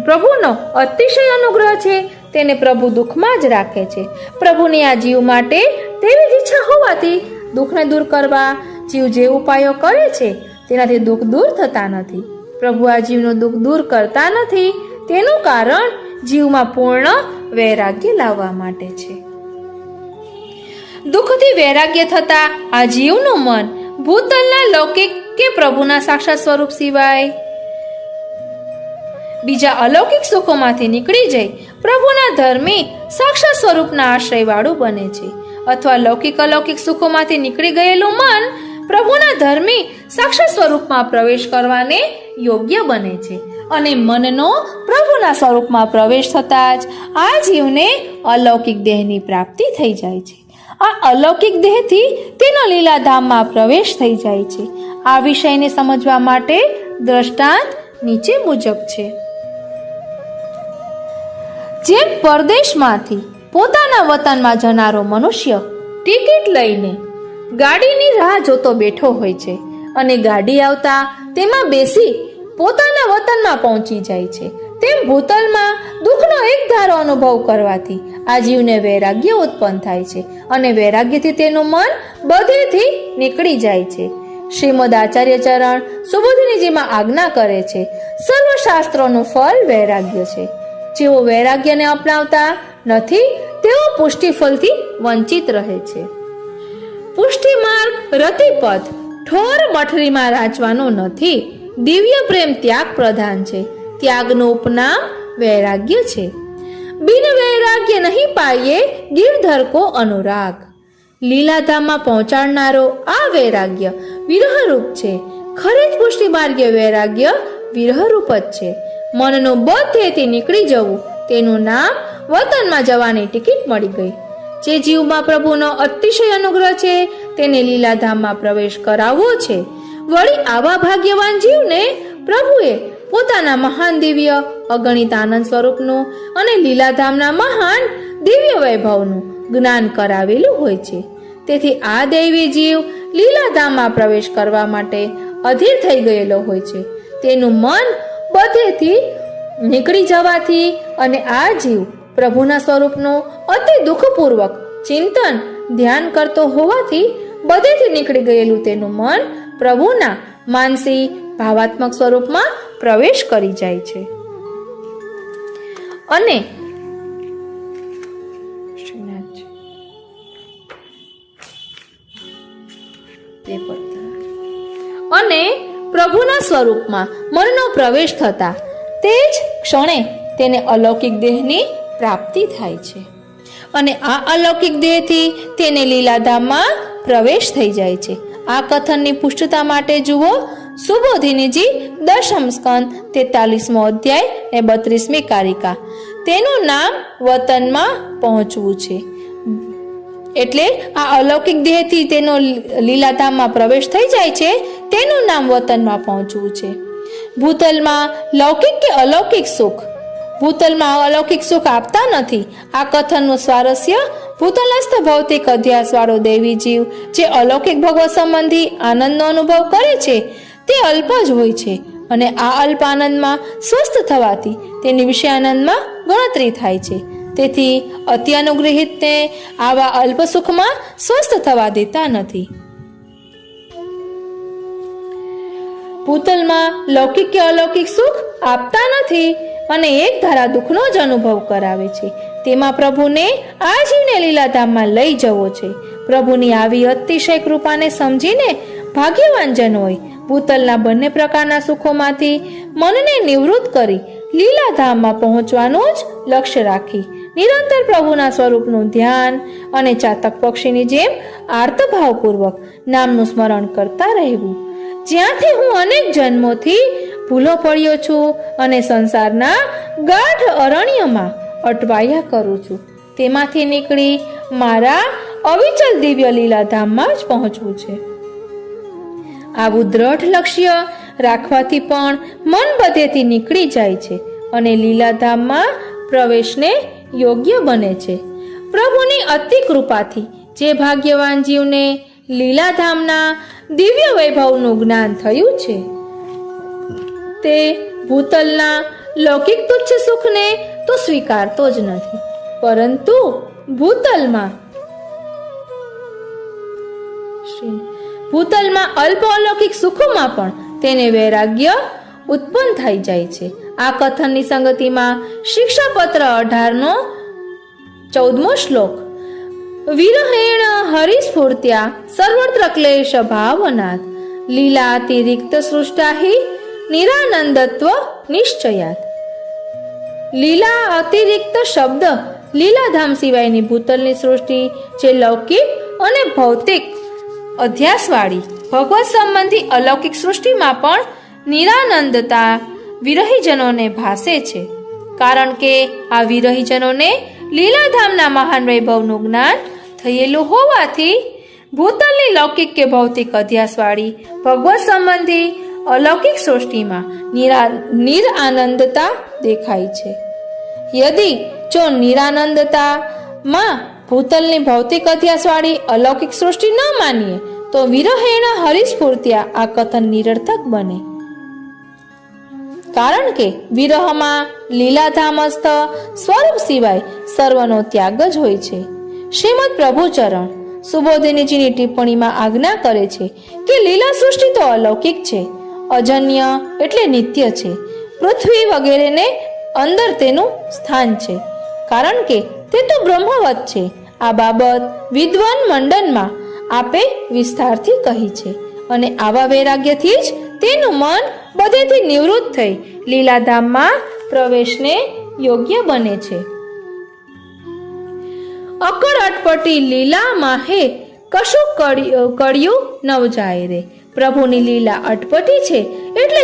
પ્રભુનો અતિશય અનુગ્રહ છે તેને પ્રભુ દુઃખમાં જ રાખે છે. પ્રભુની આ જીવ માટે તેવી જ ઈચ્છા હોવાથી દુઃખને દૂર કરવા જીવ જે ઉપાયો કરે છે તેનાથી દુઃખ દૂર થતા નથી. પ્રભુ આ જીવનું દુઃખ દૂર કરતા નથી તેનું કારણ જીવમાં પૂર્ણ વૈરાગ્ય લાવવા માટે છે. દુઃખથી વૈરાગ્ય થતા આ જીવનું મન ભૂતલના લૌકિક કે પ્રભુના સાક્ષાત સ્વરૂપ સિવાય બીજા અલૌકિક સુખોમાંથી નીકળી જઈ પ્રભુના ધર્મી સાક્ષાત સ્વરૂપના આશ્રયવાળું બને છે, અથવા લૌકિક અલૌકિક સુખોમાંથી નીકળી ગયેલું મન પ્રભુના ધર્મી સાક્ષાત સ્વરૂપમાં પ્રવેશ કરવાને યોગ્ય બને છે, અને મનનો પ્રભુના સ્વરૂપમાં પ્રવેશ થતાં જ આ જીવને અલૌકિક દેહની પ્રાપ્તિ થઈ જાય છે. આ અલૌકિક દેહથી તેનો લીલાધામમાં પ્રવેશ થઈ જાય છે. આ વિષયને સમજવા માટે દ્રષ્ટાંત નીચે મુજબ છે. જેમ પરદેશમાંથી પોતાના વતનમાં જનારો મનુષ્ય ટિકિટ લઈને ગાડીની રાહ જોતો બેઠો હોય છે અને ગાડી આવતા તેમાં બેસી પોતાના વતનમાં પહોંચી જાય છે, તેમ ભૂતલમાં દુઃખનો એક ધારો અનુભવ કરવાથી આ જીવને વૈરાગ્ય ઉત્પન્ન થાય છે, અને વૈરાગ્યથી તેનું મન બધેથી નીકળી જાય છે. શ્રીમદ આચાર્ય ચરણ સુબોધિનીજીમાં આજ્ઞા કરે છે, સર્વશાસ્ત્રોનું ફળ વૈરાગ્ય છે. જેઓ વૈરાગ્યને અપનાવતા નથી તેઓ પુષ્ટિ ફળથી વંચિત રહે છે. પુષ્ટિ માર્ગ રતિપથ ઠોર મઠરીમાં રાચવાનો નથી. દિવ્ય પ્રેમ ત્યાગ પ્રધાન છે. ત્યાગનું ઉપનામ વૈરાગ્ય છે. બિન વૈરાગ્ય નહીં પાઈએ ગિરધર કો અનુરાગ. લીલાધામમાં પહોંચાડનારો આ વૈરાગ્ય વિરહરૂપ છે. ખરે જ પુષ્ટિ માર્ગીય વૈરાગ્ય વિરહરૂપ જ છે. મનનું બધેથી નીકળી જવું તેનું નામ વતનમાં જવાની ટિકિટ મળી ગઈ. જે જીવમાં પ્રભુનો અતિશય અનુગ્રહ છે તેને લીલાધામમાં પ્રવેશ કરાવવો છે. વળી આવા ભાગ્યવાન જીવને પ્રભુએ પોતાના મહાન દિવ્ય અગણિત આનંદ સ્વરૂપનું અને લીલાધામના મહાન દિવ્ય વૈભવનું જ્ઞાન કરાવેલું હોય છે. તેથી આ દૈવી જીવ લીલાધામમાં પ્રવેશ કરવા માટે અધીર થઈ ગયેલો હોય છે. તેનું મન બધેથી નીકળી જવાથી અને આ જીવ પ્રભુના સ્વરૂપનું અતિ દુઃખપૂર્વક ચિંતન ધ્યાન કરતો હોવાથી બધેથી નીકળી ગયેલું તેનું મન પ્રભુના માનસી ભાવાત્મક સ્વરૂપમાં પ્રવેશ કરી જાય છે. અને પ્રભુના સ્વરૂપમાં મનનો પ્રવેશ થતા તે જ ક્ષણે તેને અલૌકિક દેહની પ્રાપ્તિ થાય છે, અને આ અલૌકિક દેહથી તેને લીલાધામમાં પ્રવેશ થઈ જાય છે. આ કથનની પુષ્ટતા માટે જુઓ સુબોધિનીજી દશમ સ્કંદ 43મો અધ્યાય ને 32મી કારિકા. તેનું નામ વતનમાં પહોંચવું છે. એટલે આ અલૌકિક દેહથી તેનો લીલાધામમાં પ્રવેશ થઈ જાય છે તેનું નામ વતનમાં પહોંચવું છે. ભૂતલમાં લૌકિક કે અલૌકિક સુખ ભૂતલમાં અલૌકિક સુખ આપતા નથી. આ કથનનું સ્વારસ્ય ભૂતલસ્થ ભૌતિક અધ્યાસ વાળો દેવી જીવ જે અલૌકિક ભગવત સંબંધી આનંદનો અનુભવ કરે છે તે અલ્પ જ હોય છે, અને આ અલ્પ આનંદમાં સ્વસ્થ થવાથી તેની વિષય આનંદમાં ગણતરી થાય છે. તેથી અતિ અનુગ્રહિતને આવા અલ્પ સુખમાં સ્વસ્થ થવા દેતા નથી. ભૂતલમાં લૌકિક કે અલૌકિક સુખ આપતા નથી અને એક ધારા દુઃખનો જ અનુભવ કરાવે છે. તેમાં પ્રભુને આ જીવને લીલાધામમાં લઈ જવો છે. પ્રભુની આવી અતિશય કૃપાને સમજીને ભાગ્યવાન જનોએ ભૂતલના બંને પ્રકારના સુખોમાંથી મનને નિવૃત્ત કરી લીલાધામમાં પહોંચવાનું જ લક્ષ્ય રાખી નિરંતર પ્રભુના સ્વરૂપનું ધ્યાન અને ચાતક પક્ષીની જેમ આર્તભાવપૂર્વક નામનું સ્મરણ કરતા રહેવું. જ્યાંથી હું અનેક જન્મોથી ભૂલો પડ્યો છું અને સંસારના ગાઢ અરણ્યમાં અટવાયા કરું છું, તેમાંથી નીકળી મારા અવિચલ દિવ્ય લીલાધામમાં જ પહોંચવું છે. આવું દ્રઢ લક્ષ્ય રાખવાથી પણ મન બધેથી નીકળી જાય છે અને લીલાધામમાં પ્રવેશને યોગ્ય બને છે. પ્રભુની અતિ કૃપાથી જે ભાગ્યવાન જીવને લીલાધામના દિવ્ય વૈભવનું જ્ઞાન થયું છે તે ભૂતલના લૌકિક તુચ્છ સુખને તો સ્વીકારતો જ નથી, પરંતુ ભૂતલમાં અલ્પ અલૌકિક સુખોમાં પણ તેને વૈરાગ્ય ઉત્પન્ન થઈ જાય છે. આ કથનની સંગતિમાં શિક્ષાપત્ર 18નો 14મો શ્લોક વિરહેણ હરિસ્ફૂર્ત્યા સર્વત્ર ક્લેશ ભાવનાથ લીલાતિરિક્ત સૃષ્ટાહિ નિરાનંદત્વ નિશ્ચયાત. લીલા અતિરિક્ત શબ્દ લીલાધામ સિવાયની ભૂતલની સૃષ્ટિ જે લૌકિક અને ભૌતિક અધ્યાસવાળી ભગવત સંબંધી અલૌકિક સૃષ્ટિમાં પણ નિરાનંદતા વિરહીજનોને ભાસે છે, કારણ કે આ વિરહીજનોને લીલાધામના મહાન વૈભવનું જ્ઞાન થયેલું હોવાથી ભૂતલની લૌકિક કે ભૌતિક અધ્યાસવાળી ભગવત સંબંધી અલૌકિક સૃષ્ટિમાં નિરાનંદતા દેખાય છે. યદિ જો નિરાનંદતામાં ભૂતલની ભૌતિક અધ્યાસવાળી અલૌકિક સૃષ્ટિ ન માનીએ તો વિરહેણ હરિસ્ફૂર્ત્યા આ કથન નિરર્થક બને, કારણ કે વિરહમાં લીલાધામસ્થ સ્વરૂપ સિવાય સર્વનો ત્યાગ જ હોય છે. શ્રીમદ પ્રભુચરણ સુબોધિનીજીની ટિપ્પણીમાં આજ્ઞા કરે છે કે લીલા સૃષ્ટિ તો અલૌકિક છે, અજન્ય એટલે નિત્ય છે. પૃથ્વી વગેરેને અંદર તેનું સ્થાન છે, કારણ કે તે તો બ્રહ્મવત છે. આ બાબત વિદ્વાન મંડનમાં આપે વિસ્તારથી કહી છે, અને આવા વૈરાગ્યથી જ તેનું મન બધેથી નિવૃત્ત થઈ લીલાધામમાં પ્રવેશને યોગ્ય બને છે. અકળ અટપટી લીલા માહે કશું કળિયું નવ જાય રે. પ્રભુની લીલા અટપટી છે એટલે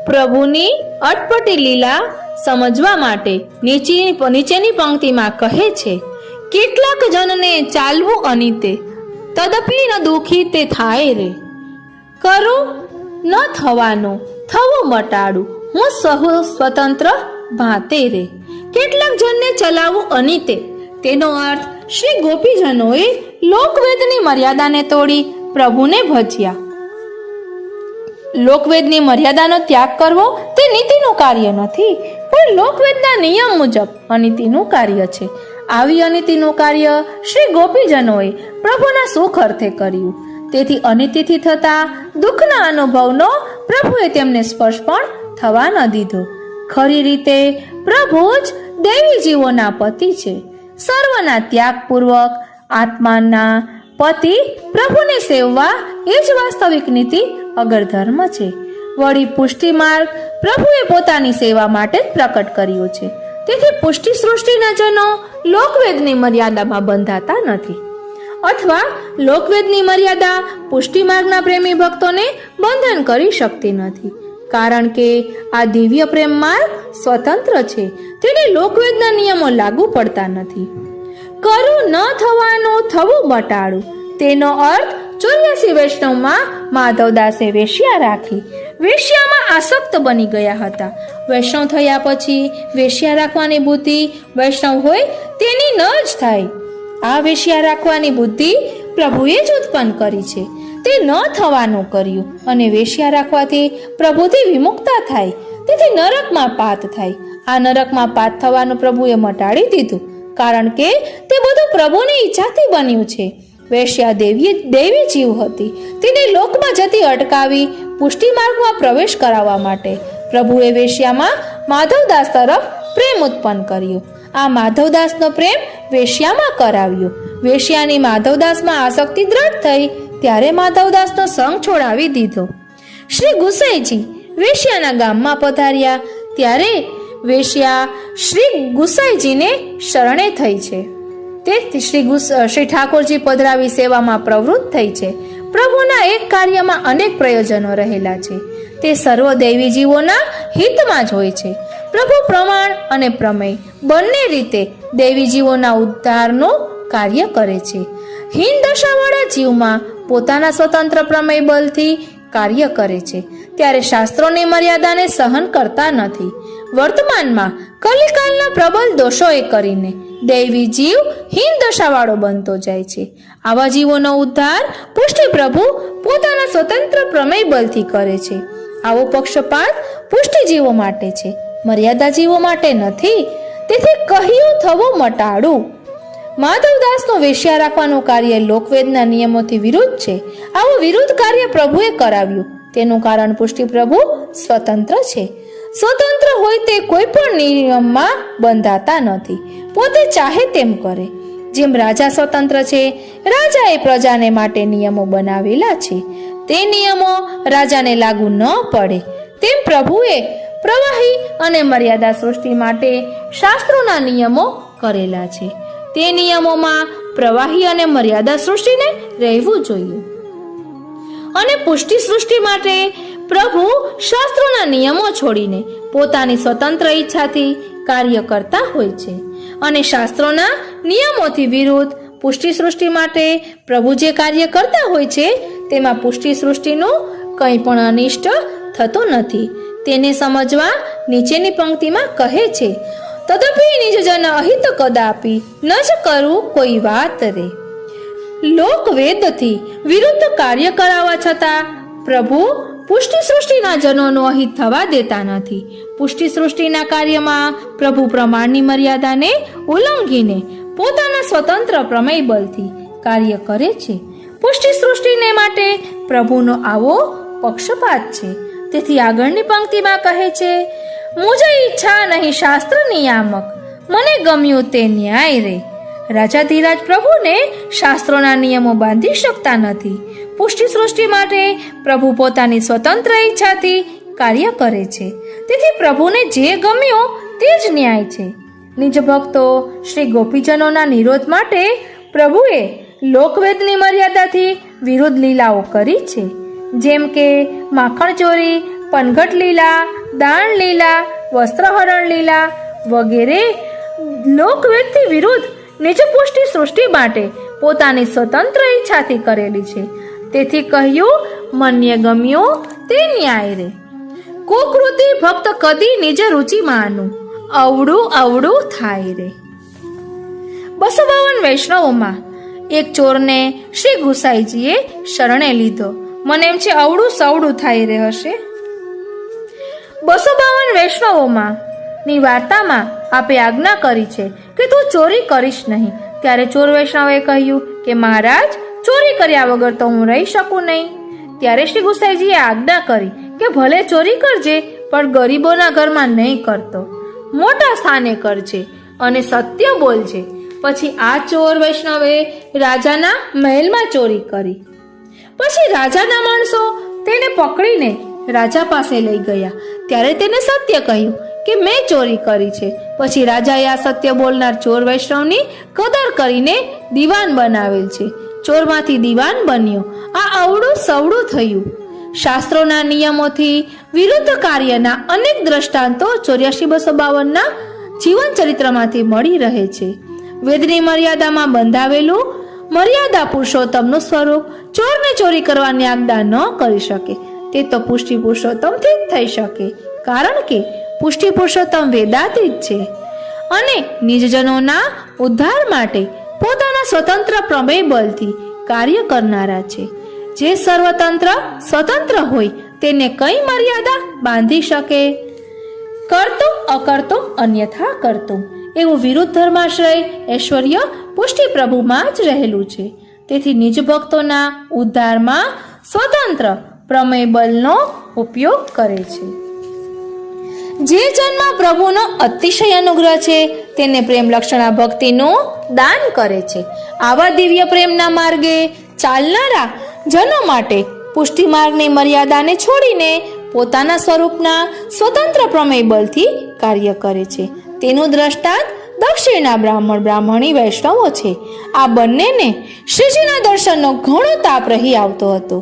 પ્રભુની અટપટી લીલા સમજવા માટે નીચેની પંક્તિમાં કહે છે, કેટલાક જનને ચાલવું અનિતે તદપી ન દુખી તે થાય રે. કરું ન થવાનું થવું મટાડું હું સહુ સ્વતંત્ર ભાતે રે. કેટલાક જણને ચલાવવું અનિતે તેનો અર્થ શ્રી ગોપીજનોએ લોકવેદની મર્યાદાને તોડી પ્રભુને ભજ્યા. લોકવેદની મર્યાદાનો ત્યાગ કરવો તે નીતિનું કાર્ય નથી, પણ લોકવેદના નિયમ મુજબ અનિતિનું કાર્ય છે. આવી અનિતિનું કાર્ય શ્રી ગોપીજનોએ પ્રભુના સુખ અર્થે કર્યું. તેથી અનિતિથી થતા દુઃખના અનુભવનો પ્રભુએ તેમને સ્પર્શ પણ થવા ન દીધો. ખરી રીતે પ્રભુ જ દેવી જીવોના પતિ છે. સર્વના ત્યાગપૂર્વક આત્માના પતિ પ્રભુને સેવવા એ જ વાસ્તવિક નીતિ અગર ધર્મ છે. વળી પુષ્ટિ માર્ગ પ્રભુએ પોતાની સેવા માટે જ પ્રકટ કર્યો છે. તેથી પુષ્ટિ સૃષ્ટિના જનો લોકવેદની મર્યાદામાં બંધાતા નથી, અથવા લોકવેદની મર્યાદા પુષ્ટિ માર્ગના પ્રેમી ભક્તોને બંધન કરી શકતી નથી, કારણ કે આ દિવ્ય પ્રેમ માર્ગ સ્વતંત્ર છે. તેને લોકવેદના નિયમો લાગુ પડતા નથી. કરું ન થવાનું થવું મટાડું તેનો અર્થ 84 વૈષ્ણવમાં માધવદાસે વેશ્યા રાખી વેશ્યામાં આસક્ત બની ગયા હતા. વૈષ્ણવ થયા પછી વેશ્યા રાખવાની બુદ્ધિ વૈષ્ણવ હોય તેની ન જ થાય. આ વેશ્યા રાખવાની બુદ્ધિ પ્રભુએ જ ઉત્પન્ન કરી છે. તે ન થવાનું કર્યું, અને વેશ્યા રાખવાથી પ્રભુથી વિમુક્તા થાય. તેથી નરકમાં પાત થાય. આ નરકમાં પાત થવાનું પ્રભુએ મટાડી દીધું, કારણ કે તે બધું પ્રભુની ઈચ્છાથી બન્યું છે. વેશ્યા દેવી જીવ હતી. તેને લોકમાં જતી અટકાવી પુષ્ટિ માર્ગમાં પ્રવેશ કરાવવા માટે પ્રભુએ વેશ્યામાં માધવદાસ તરફ પ્રેમ ઉત્પન્ન કર્યો. આ માધવદાસનો પ્રેમ વેશ્યામાં કરાવ્યો. વેશ્યાની માધવદાસમાં આસક્તિ દ્રઢ થઈ ત્યારે માધવદાસનો સંગ છોડાવી દીધો. શ્રી ગુસાઈજી વેશ્યાના ગામમાં પધાર્યા ત્યારે વેશ્યા શ્રી ગુસાઈજીને શરણે થઈ છે. તેથી શ્રી ઠાકોરજી પધરાવી સેવામાં પ્રવૃત્ત થઈ છે. પ્રભુના એક કાર્યમાં અનેક પ્રયોજનો રહેલા છે. તે સર્વ દૈવી જીવોના હિતમાં જ હોય છે. પ્રભુ પ્રમાણ અને પ્રમેય બંને રીતે દૈવી જીવોના ઉદ્ધારનું કાર્ય કરે છે. હીન દશાવાળા જીવમાં પોતાના સ્વતંત્ર પ્રમેય બલથી કાર્ય કરે છે, ત્યારે શાસ્ત્રોની મર્યાદાને સહન કરતા નથી. વર્તમાનમાં કલિકાલના પ્રબળ દોષોએ કરીને દૈવી જીવ હીન દશાવાળો બનતો જાય છે. આવા જીવોનો ઉદ્ધાર પુષ્ટિ પ્રભુ પોતાના સ્વતંત્ર પ્રમેય બલથી કરે છે. આવો પક્ષપાત પુષ્ટિ જીવો માટે છે, મર્યાદા જીવો માટે નથી. તેથી કહ્યું થવું મટાડું. માધવદાસનું વેશ્યા રાખવાનું કાર્ય લોકવેદના નિયમોથી વિરુદ્ધ છે. આવું વિરુદ્ધ કાર્ય પ્રભુએ કરાવ્યું. તેનું કારણ પુષ્ટિ પ્રભુ સ્વતંત્ર છે. સ્વતંત્ર હોય તે કોઈ પણ નિયમમાં બંધાતા નથી. પોતે ચાહે તેમ કરે. જેમ રાજા સ્વતંત્ર છે, રાજાએ પ્રજાને માટે નિયમો બનાવેલા છે. તે નિયમો રાજાને લાગુ ન પડે તેમ પ્રભુએ પ્રવાહી અને મર્યાદા સૃષ્ટિ માટે શાસ્ત્રોના નિયમો કરેલા છે. તે નિયમોમાં પ્રવાહી અને મર્યાદા સૃષ્ટિને રહેવું જોઈએ. અને પુષ્ટિ સૃષ્ટિ માટે પ્રભુ શાસ્ત્રોના નિયમો છોડીને પોતાની સ્વતંત્ર ઈચ્છાથી કાર્ય કરતા હોય છે. અને શાસ્ત્રોના નિયમોથી વિરુદ્ધ પુષ્ટિ સૃષ્ટિ માટે પ્રભુ જે કાર્ય કરતા હોય છે તેમાં પુષ્ટિ સૃષ્ટિનું કંઈ પણ અનિષ્ટ થતું નથી. તેને સમજવા નીચેની પંક્તિમાં કહે છે, તદપી નિજ જન અહિત કદાપી ન જ કરું કોઈ વાત રે. લોકવેદથી વિરુદ્ધ કાર્ય કરાવવા છતાં પ્રભુ પુષ્ટિ સૃષ્ટિના જનોનું અહિત થવા દેતા નથી. પુષ્ટિ સૃષ્ટિના કાર્યમાં પ્રભુ પ્રમાણની મર્યાદાને ઉલ્લંઘીને પોતાના સ્વતંત્ર પ્રમેય બલથી કાર્ય કરે છે. પુષ્ટિ સૃષ્ટિને માટે પ્રભુનો આવો પક્ષપાત છે. તેથી આગળની પંક્તિમાં કહે છે, મુજે ઈચ્છા નહીં શાસ્ત્ર નિયામક, મને ગમ્યું તે ન્યાય રે. રાજાધિરાજ પ્રભુને શાસ્ત્રોના નિયમો બાંધી શકતા નથી. પુષ્ટિ સૃષ્ટિ માટે પ્રભુ પોતાની સ્વતંત્ર ઈચ્છાથી કાર્ય કરે છે. તેથી પ્રભુને જે ગમ્યું તે જ ન્યાય છે. નિજ ભક્તો શ્રી ગોપીજનોના નિરોધ માટે પ્રભુએ લોકવેદની મર્યાદાથી વિરુદ્ધ લીલાઓ કરી છે. જેમ કે માખણ ચોરી, પનઘટ લીલા, દાણ લીલા, વસ્ત્રહરણ લીલા વગેરે લોકવેદથી વિરુદ્ધ નિજ પુષ્ટિ સૃષ્ટિ માટે પોતાની સ્વતંત્ર ઈચ્છાથી કરેલી છે. તેથી કહ્યું, મન્ય ગમ્યું તે ન્યાય રે. કુકૃતિ ભક્ત કદી નિજ રુચિ માનું, અવડું અવડું થાય રે. 252 વૈષ્ણવોમાં એક ચોરને શ્રી ગુસાઈજીએ શરણે લીધો. મને એમ છે અવડું સવડું થાય રે હશે. 252 વૈષ્ણવોમાં ની વાર્તામાં આપે આજ્ઞા કરી છે કે તું ચોરી કરીશ નહીં. ત્યારે ચોર વૈષ્ણવે કહ્યું કે મહારાજ, ચોરી કર્યા વગર તો હું રહી શકું નહીં. ત્યારે શ્રી ગુસાઈજીએ આજ્ઞા કરી કે ભલે ચોરી કરજે, પણ ગરીબોના ઘરમાં નહીં કરતો, મોટા સ્થાને કરજે અને સત્ય બોલજે. પછી આ ચોર વૈષ્ણવે રાજાના મહેલમાં ચોરી કરી. પછી રાજાના માણસો તેને પકડીને રાજા પાસે લઈ ગયા. ત્યારે તેને સત્ય કહ્યું કે મેં ચોરી કરી છે. પછી રાજાએ આ સત્ય બોલનાર ચોર વૈષ્ણવની કદર કરીને દીવાન બનાવેલ છે. ચોરમાંથી દીવાન બન્યો. આ અવળું સવળું થયું. શાસ્ત્રોના નિયમોથી વિરુદ્ધ કાર્યના અનેક દ્રષ્ટાંતો 84-252 જીવન ચરિત્રમાંથી મળી રહે છે. વેદની મર્યાદામાં બંધાવેલું મર્યાદા પુરુષોત્તમનું સ્વરૂપ ચોરને ચોરી કરવાની આજ્ઞા ન કરી શકે. તે તો પુષ્ટિ પુરુષોત્તમથી જ થઈ શકે, કારણ કે પુષ્ટિ પુરુષોત્તમ વેદાતીત છે અને નિજજનોના ઉદ્ધાર માટે પોતાના સ્વતંત્ર પ્રમેય બલથી કાર્ય કરનારા છે. જે સર્વતંત્ર સ્વતંત્ર હોય તેને કઈ મર્યાદા બાંધી શકે? કરતું અકર્તું અન્યથા કરતું એવું વિરુદ્ધ ધર્માશ્રય ઐશ્વર્ય પુષ્ટિ પ્રભુમાં જ રહેલું છે. તેથી નિજ ભક્તોના ઉદ્ધારમાં સ્વતંત્ર પ્રમેય બલનો ઉપયોગ કરે છે. જે જન્મ પ્રભુનો અતિશય અનુગ્રહ છે તેને પ્રેમ લક્ષણા ભક્તિનું દાન કરે છે. આવા દિવ્ય પ્રેમના માર્ગે ચાલનારા જનો માટે પુષ્ટિ માર્ગની મર્યાદાને છોડીને પોતાના સ્વરૂપના સ્વતંત્ર પ્રમેય બલથી કાર્ય કરે છે. તેનું દ્રષ્ટાંત દક્ષિણના બ્રાહ્મણી વૈષ્ણવો છે. આ બંનેને શ્રીજીના દર્શનનો ઘણો તાપ રહી આવતો હતો.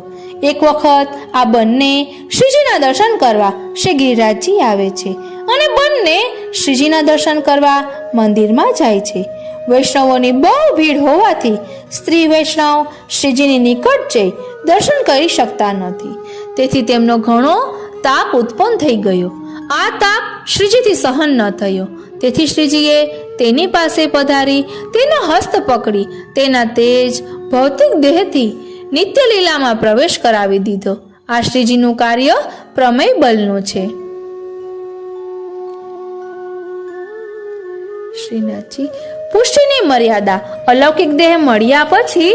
એક વખત આ બંને શ્રીજીના દર્શન કરવા શ્રી ગિરિરાજજી આવે છે અને બંને શ્રીજીના દર્શન કરવા મંદિરમાં જાય છે. વૈષ્ણવોની બહુ ભીડ હોવાથી સ્ત્રી વૈષ્ણવ શ્રીજીની નિકટ જઈ દર્શન કરી શકતા નથી. તેથી તેમનો ઘણો તાપ ઉત્પન્ન થઈ ગયો. આ તાપ શ્રીજીથી સહન ન થયો. તેથી શ્રીજીએ તેની પાસે પધારી તેનો હસ્ત પકડી તેના તેજ ભૌતિક દેહથી નિત્ય લીલામાં પ્રવેશ કરાવી દીધો. આ શ્રીજીનું કાર્ય પ્રમેય બલનું છે. શ્રીનાથજી, પુષ્ટિની મર્યાદા અલૌકિક દેહ મળ્યા પછી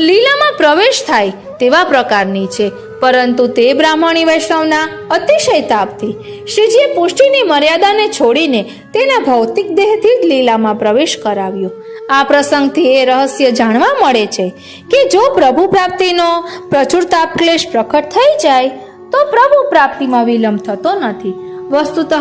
લીલામાં પ્રવેશ થાય તેવા પ્રકારની છે, પરંતુ તે બ્રાહ્મણી વૈષ્ણવના અતિશય તાપથી શ્રીજીએ પુષ્ટિની મર્યાદાને છોડીને તેના ભૌતિક દેહથી જ લીલામાં પ્રવેશ કરાવ્યો. આ પ્રસંગથી એ રહસ્ય જાણવા મળે છે કે જો પ્રભુ પ્રાપ્તિનો પ્રચુર તાપ ક્લેશ પ્રકટ થઈ જાય તો પ્રભુ પ્રાપ્તિમાં વિલંબ થતો નથી. વસ્તુતઃ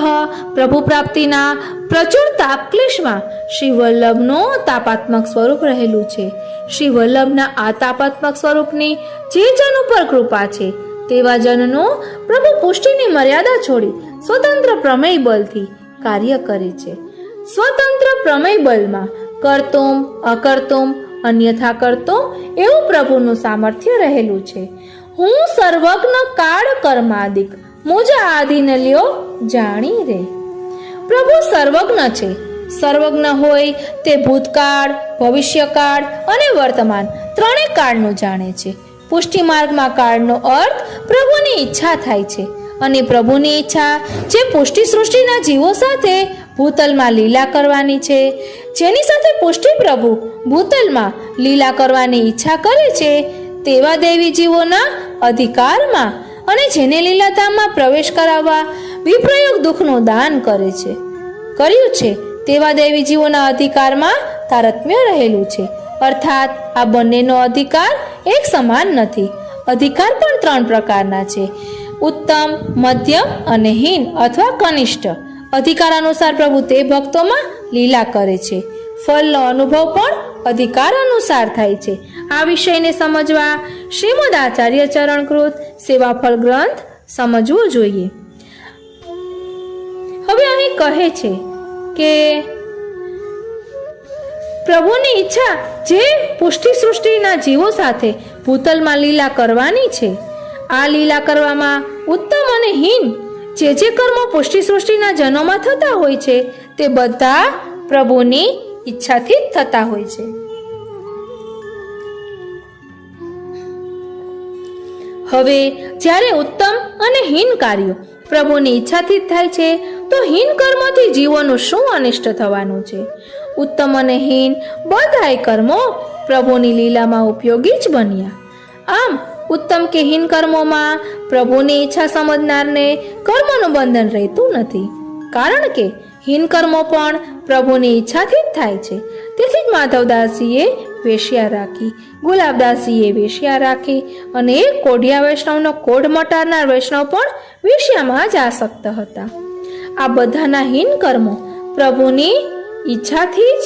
પ્રભુ પ્રાપ્તિના પ્રચુર તાપક્લેશમાં શ્રી વલ્લભનું તાપાત્મક સ્વરૂપ રહેલું છે. શ્રી વલ્લભના આ તાપાત્મક સ્વરૂપની જે જન ઉપર કૃપા છે તેવા જનનું પ્રભુ પુષ્ટિની મર્યાદા છોડી સ્વતંત્ર પ્રમેય બલથી કાર્ય કરે છે. સ્વતંત્ર પ્રમેય બલમાં કરતુમ અકર્તુમ અન્યથા કરતુમ એવું પ્રભુનું સામર્થ્ય રહેલું છે. હું સર્વજ્ઞ કાળ કર્માદિક મુજા આદિન લ્યો જાણી રે. પ્રભુ સર્વજ્ઞ છે. સર્વજ્ઞ હોય તે ભૂતકાળ, ભવિષ્યકાળ અને વર્તમાન ત્રણેય કાળનું જાણે છે. પુષ્ટિ માર્ગમાં કાળનો અર્થ પ્રભુની ઈચ્છા થાય છે અને પ્રભુની ઈચ્છા જે પુષ્ટિ સૃષ્ટિના જીવો સાથે ભૂતલમાં લીલા કરવાની છે, જેની સાથે પુષ્ટિ પ્રભુ ભૂતલમાં લીલા કરવાની ઈચ્છા કરે છે તેવા દેવી જીવોના અધિકારમાં અને જેને લીલાધામમાં પ્રવેશ કરાવવા વિપ્રયોગ દુઃખનું દાન કર્યું છે તેવા દેવી જીવોના અધિકારમાં તારતમ્ય રહેલું છે. અર્થાત આ બંનેનો અધિકાર એક સમાન નથી. અધિકાર પણ ત્રણ પ્રકારના છે: ઉત્તમ, મધ્યમ અને હીન અથવા કનિષ્ઠ. અધિકાર અનુસાર પ્રભુ તે ભક્તોમાં લીલા કરે છે. ફળનો અનુભવ પણ અધિકાર અનુસાર થાય છે. આ વિષયને સમજવા શ્રીમદ આચાર્ય ચરણકૃત સેવાફળ ગ્રંથ સમજવો જોઈએ. હવે અહીં કહે છે કે પ્રભુની ઈચ્છા જે પુષ્ટિ સૃષ્ટિના જીવો સાથે ભૂતલમાં લીલા કરવાની છે, આ લીલા કરવામાં ઉત્તમ અને હીન જે કર્મો પુષ્ટિ સૃષ્ટિના જનોમાં થતા હોય છે તે બધા પ્રભુની ઈચ્છાથી જ થતા હોય છે. હવે જ્યારે ઉત્તમ અને હીન કાર્યો પ્રભુની ઈચ્છાથી જ થાય છે તો હીન કર્મોથી જીવોનું શું અનિષ્ટ થવાનું છે? ઉત્તમ અને હીન બધાય કર્મો પ્રભુની લીલામાં ઉપયોગી જ બન્યા. આમ ઉત્તમ કે હીન કર્મોમાં પ્રભુની ઈચ્છા સમજનારને કર્મોનું બંધન રહેતું નથી, કારણ કે હીન કર્મો પણ પ્રભુની ઈચ્છાથી જ થાય છે. તેથી જ માધવદાસજીએ વેશ્યા રાખી, ગુલાબદાસજીએ વેશ્યા રાખી અને એક કોઢિયા વૈષ્ણવનો કોઢ મટારનાર વૈષ્ણવ પણ વેશ્યામાં જ આસક્ત હતા. આ બધાના હીન કર્મો પ્રભુની ઈચ્છાથી જ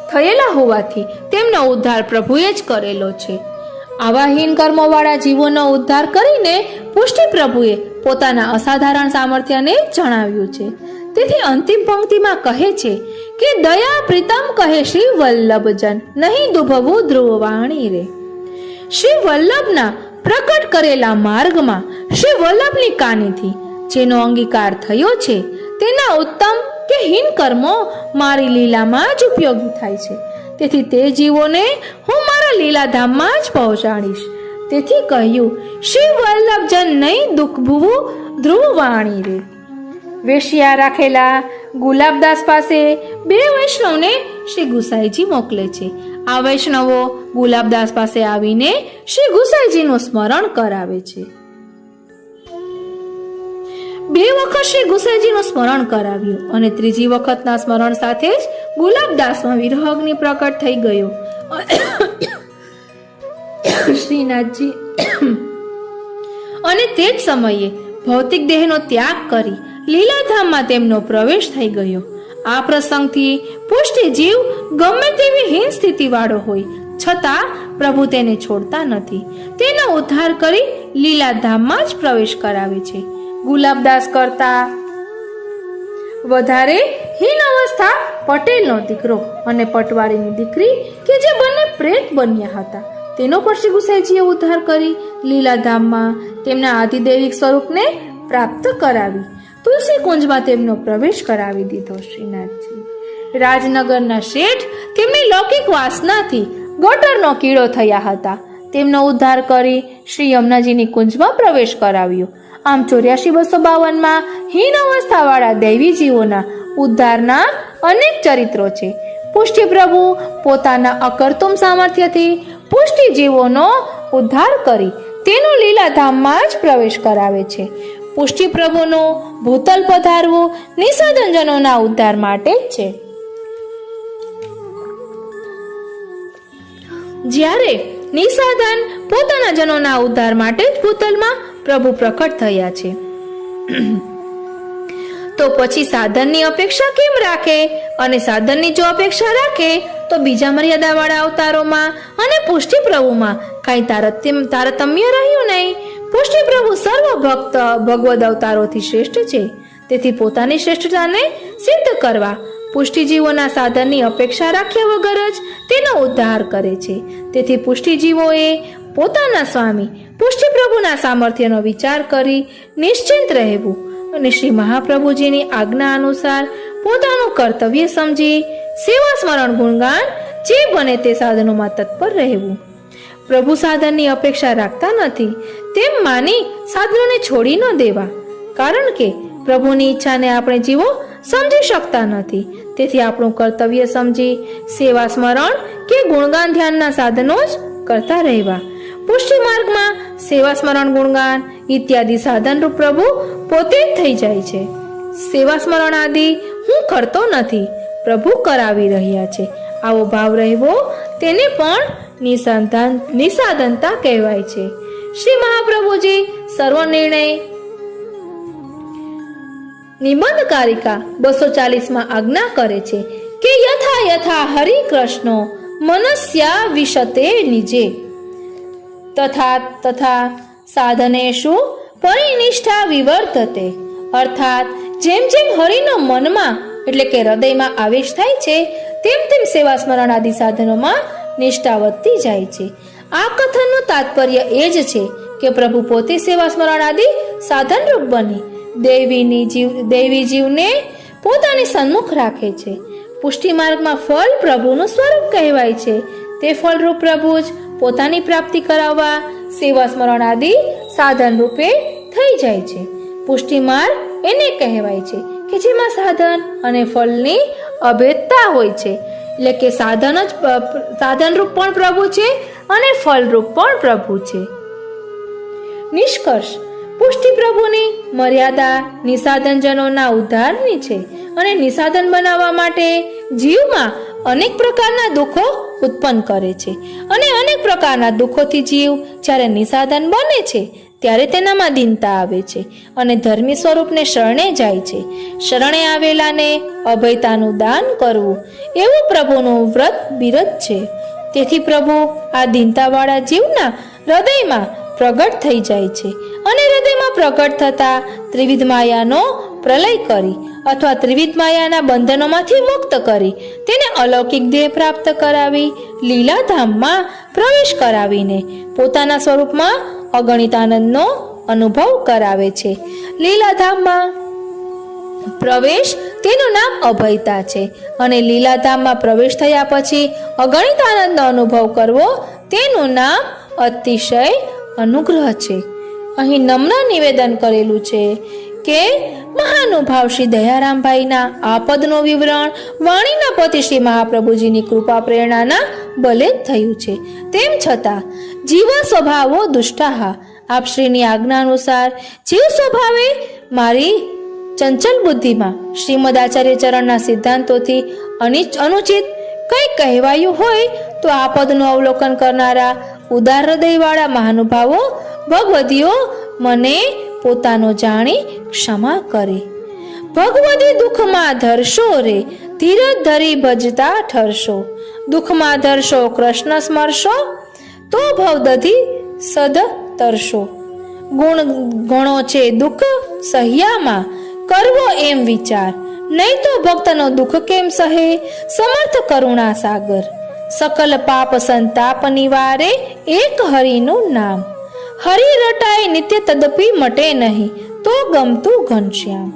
થયેલા હોવાથી તેમનો ઉદ્ધાર પ્રભુએ જ કરેલો છે. આવા હીન કર્મો વાળા જીવોનો ઉદ્ધાર કરીને પુષ્ટિ પ્રભુએ પોતાના અસાધારણ સામર્થ્યને જણાવ્યું છે. તેથી અંતિમ પંક્તિમાં કહે છે કે દયા પ્રીતમ કહે શ્રી વલ્લભજન નહીં દુભવું ધ્રુવવાણી રે. શ્રી વલ્લભના પ્રકટ કરેલા માર્ગમાં શ્રી વલ્લભની કાનીથી જેનો અંગીકાર થયો છે તેના ઉત્તમ કે હીન કર્મો મારી લીલામાં જ ઉપયોગી થાય છે. તેથી તે જીવોને હું મારા લીલાધામમાં જ પહોંચાડીશ. તેથી કહ્યું શ્રી વલ્લભજન નહીં દુઃખ ભૂવું ધ્રુવવાણી રે. વેશ્યા રાખેલા ગુલાબદાસ પાસે બે વૈષ્ણવને શ્રી ગુસાઈજી મોકલે છે. આ વૈષ્ણવો ગુલાબદાસ પાસે આવીને શ્રી ગુસાઈજીનું સ્મરણ કરાવે છે. બે વખત શ્રી ગુસાઈજીનું સ્મરણ કરાવ્યું અને ત્રીજી વખતના સ્મરણ સાથે જ ગુલાબદાસમાં વિરહગ્નિ પ્રકટ થઈ ગયો. શ્રીનાથજી અને તે જ સમયે ભૌતિક દેહનો ત્યાગ કરી લીલાધામમાં તેમનો પ્રવેશ થઈ ગયો. આ પ્રસંગથી પુષ્ટિ જીવ ગમે તેવી હીન સ્થિતિ વાળો હોય છતાં પ્રભુ તેને છોડતા નથી. તેનો ઉદ્ધાર કરી લીલાધામમાં જ પ્રવેશ કરાવે છે. ગુલાબદાસ કરતા વધારે હીન અવસ્થા પટેલનો દીકરો અને પટવાળીની દીકરી કે જે બંને પ્રેત બન્યા હતા તેનો પણ શ્રી ગુસાઈજીએ ઉદ્ધાર કરી લીલાધામમાં તેમના આદિદૈવિક સ્વરૂપને પ્રાપ્ત કરાવી તુલસી કુંજમાં તેમનો પ્રવેશ કરાવી દીધો. શ્રીનાથજી રાજનગરના શેઠ તેમની લૌકિક વાસનાથી ગટરનો કીડો થયા હતા. તેમનો ઉદ્ધાર કરી શ્રી યમુનાજીની કુંજમાં પ્રવેશ કરાવ્યો. આમ 84,252 હીન અવસ્થા વાળા દૈવી જીવોના ઉદ્ધારના અનેક ચરિત્રો છે. પુષ્ટિ પ્રભુ પોતાના અકર્તુમ સામર્થ્યથી પુષ્ટિ જીવોનો ઉદ્ધાર કરી તેનો લીલાધામમાં જ પ્રવેશ કરાવે છે. પુષ્ટિ પ્રભુનો ભૂતલ પધારવું નિસાધનજનોના ઉદ્ધાર માટે જ છે. જ્યારે નિસાધન પોતાના જનોના ઉદ્ધાર માટે જ ભૂતલમાં પ્રભુ પ્રકટ થયા છે. તો પછી સાધનની અપેક્ષા કેમ રાખે? અને સાધનની જો અપેક્ષા રાખે તો બીજા મર્યાદાવાળા અવતારોમાં અને પુષ્ટિ પ્રભુમાં કાંઈ તારતમ્ય રહ્યું નહીં. પુષ્ટિ પ્રભુ સર્વ ભગવદ અવતારોથી શ્રેષ્ઠ છે. તેથી પોતાની શ્રેષ્ઠતાને સિદ્ધ કરવા પુષ્ટિજીવોના સાધનની અપેક્ષા રાખ્યા વગર જ તેનો ઉદ્ધાર કરે છે. તેથી પુષ્ટિજીવોએ પોતાના સ્વામી પુષ્ટિ પ્રભુના સામર્થ્યનો વિચાર કરી નિશ્ચિંત રહેવું અને શ્રી મહાપ્રભુજીની આજ્ઞા અનુસાર પોતાનું કર્તવ્ય સમજી સેવા સ્મરણ ગુણગાન જે બને તે સાધનોમાં તત્પર રહેવું. પ્રભુ સાધનની અપેક્ષા રાખતા નથી તેમ માની સાધનોને છોડી ન દેવા, કારણ કે પ્રભુની ઈચ્છાને આપણે જીવો સમજી શકતા નથી. તેથી આપણું કર્તવ્ય સમજી સેવા સ્મરણ કે ગુણગાન ધ્યાનના સાધનો જ કરતા રહેવા. પુષ્ટિ માર્ગમાં સેવા સ્મરણ ગુણગાન ઇત્યાદિ સાધનરૂપ પ્રભુ પોતે જ થઈ જાય છે. સેવા સ્મરણ આદિ હું કરતો નથી, પ્રભુ કરાવી રહ્યા છે. આવો ભાવ રહેવો તેને પણ નિસાધનતા કહેવાય છે. શ્રી મહાપ્રભુજી સર્વ નિર્ણય નિબંધ કારિકા 240 આજ્ઞા કરે છે કે યથા યથા હરિ કૃષ્ણો મનસ્યા વિશતે નિજે તથા તથા સાધનેષુ પરિનિષ્ઠા વિવર્તતે. અર્થાત જેમ જેમ હરિનો મનમાં એટલે કે હૃદયમાં આવેશ થાય છે તેમ તેમ સેવા સ્મરણ આદિ સાધનોમાં નિષ્ઠા વધતી જાય છે. આ કથનનું તાત્પર્ય એ જ છે કે પ્રભુ પોતે સેવા સ્મરણ આદિ સાધનરૂપ બની દૈવી જીવને પોતાની સન્મુખ રાખે છે. પુષ્ટિ માર્ગમાં ફળ પ્રભુનું સ્વરૂપ કહેવાય છે. તે ફળરૂપ પ્રભુ જ પોતાની પ્રાપ્તિ કરાવવા સેવા સ્મરણ આદિ સાધન રૂપે થઈ જાય છે. પુષ્ટિ માર્ગ એને કહેવાય છે કે જેમાં સાધન અને ફળની અભેદતા હોય છે. એટલે કે સાધન રૂપ પણ પ્રભુ છે અને ફળરૂપ પણ પ્રભુ છે. નિષ્કર્ષ: પુષ્ટિ પ્રભુની મર્યાદા નિસાધનજનોના ઉદ્ધારની છે અને નિસાધન બનાવવા માટે જીવમાં અનેક પ્રકારના દુઃખો ઉત્પન્ન કરે છે અને અનેક પ્રકારના દુઃખોથી જીવ જ્યારે નિસાધન બને છે ત્યારે તેનામાં દીનતા આવે છે અને ધર્મી સ્વરૂપને શરણે જાય છે. શરણે આવેલાને અભયતાનું દાન કરવું એવું પ્રભુનું વ્રત બિરદ છે. તેથી પ્રભુ આ દીનતાવાળા જીવના હૃદયમાં પ્રગટ થઈ જાય છે અને હૃદયમાં પ્રગટ થતા ત્રિવિધ માયાનો પ્રલય કરી અથવા ત્રિવિધ માયાના બંધનોમાંથી મુક્ત કરી તેને અલૌકિક દેહ પ્રાપ્ત કરાવી લીલાધામમાં પ્રવેશ કરાવીને પોતાના સ્વરૂપમાં અગણિત આનંદનો અનુભવ કરાવે છે. લીલાધામમાં પ્રવેશ તેનું નામ અભયતા છે અને લીલાધામમાં પ્રવેશ થયા પછી અગણિત આનંદનો અનુભવ કરવો તેનું નામ અતિશય અનુગ્રહ છે. અહીં નમ્ર નિવેદન કરેલું છે કે મહાનુભાવ શ્રી દયારામભાઈના આ પદનું વિવરણ વાણીના પતિ શ્રી મહાપ્રભુજીની કૃપા પ્રેરણાના બલે જ થયું છે. તેમ છતાં જીવ સ્વભાવો દુષ્ટાહા, આપ શ્રીની આજ્ઞા અનુસાર જીવ સ્વભાવે મારી ચંચલ બુદ્ધિમાં શ્રીમદ આચાર્ય ચરણના સિદ્ધાંતોથી અનુચિત કંઈ કહેવાયું હોય તો આ પદનું અવલોકન કરનારા ઉદાર હૃદયવાળા મહાનુભાવો ભગવદીઓ મને પોતાનો જાણી ક્ષમા કરે. ભગવદી દુઃખમાં ધરશો રે, ધીરજ ધરી ભજતા ઠરશો. દુઃખમાં ધરશો કૃષ્ણ સ્મરશો, તો ભવદધી સદ તરશો. ગુણ ગણો છે દુઃખ સહ્યામાં, કરવો એમ વિચાર, નહીં તો ભક્તનો દુઃખ કેમ સહે, સમર્થ કરુણા સાગર. સકલ પાપ સંતાપ નિવારે, એક હરિનું નામ. હરિ રટાય નિત્ય તદપી મટે નહીં, તો ગમતું ઘનશ્યામ.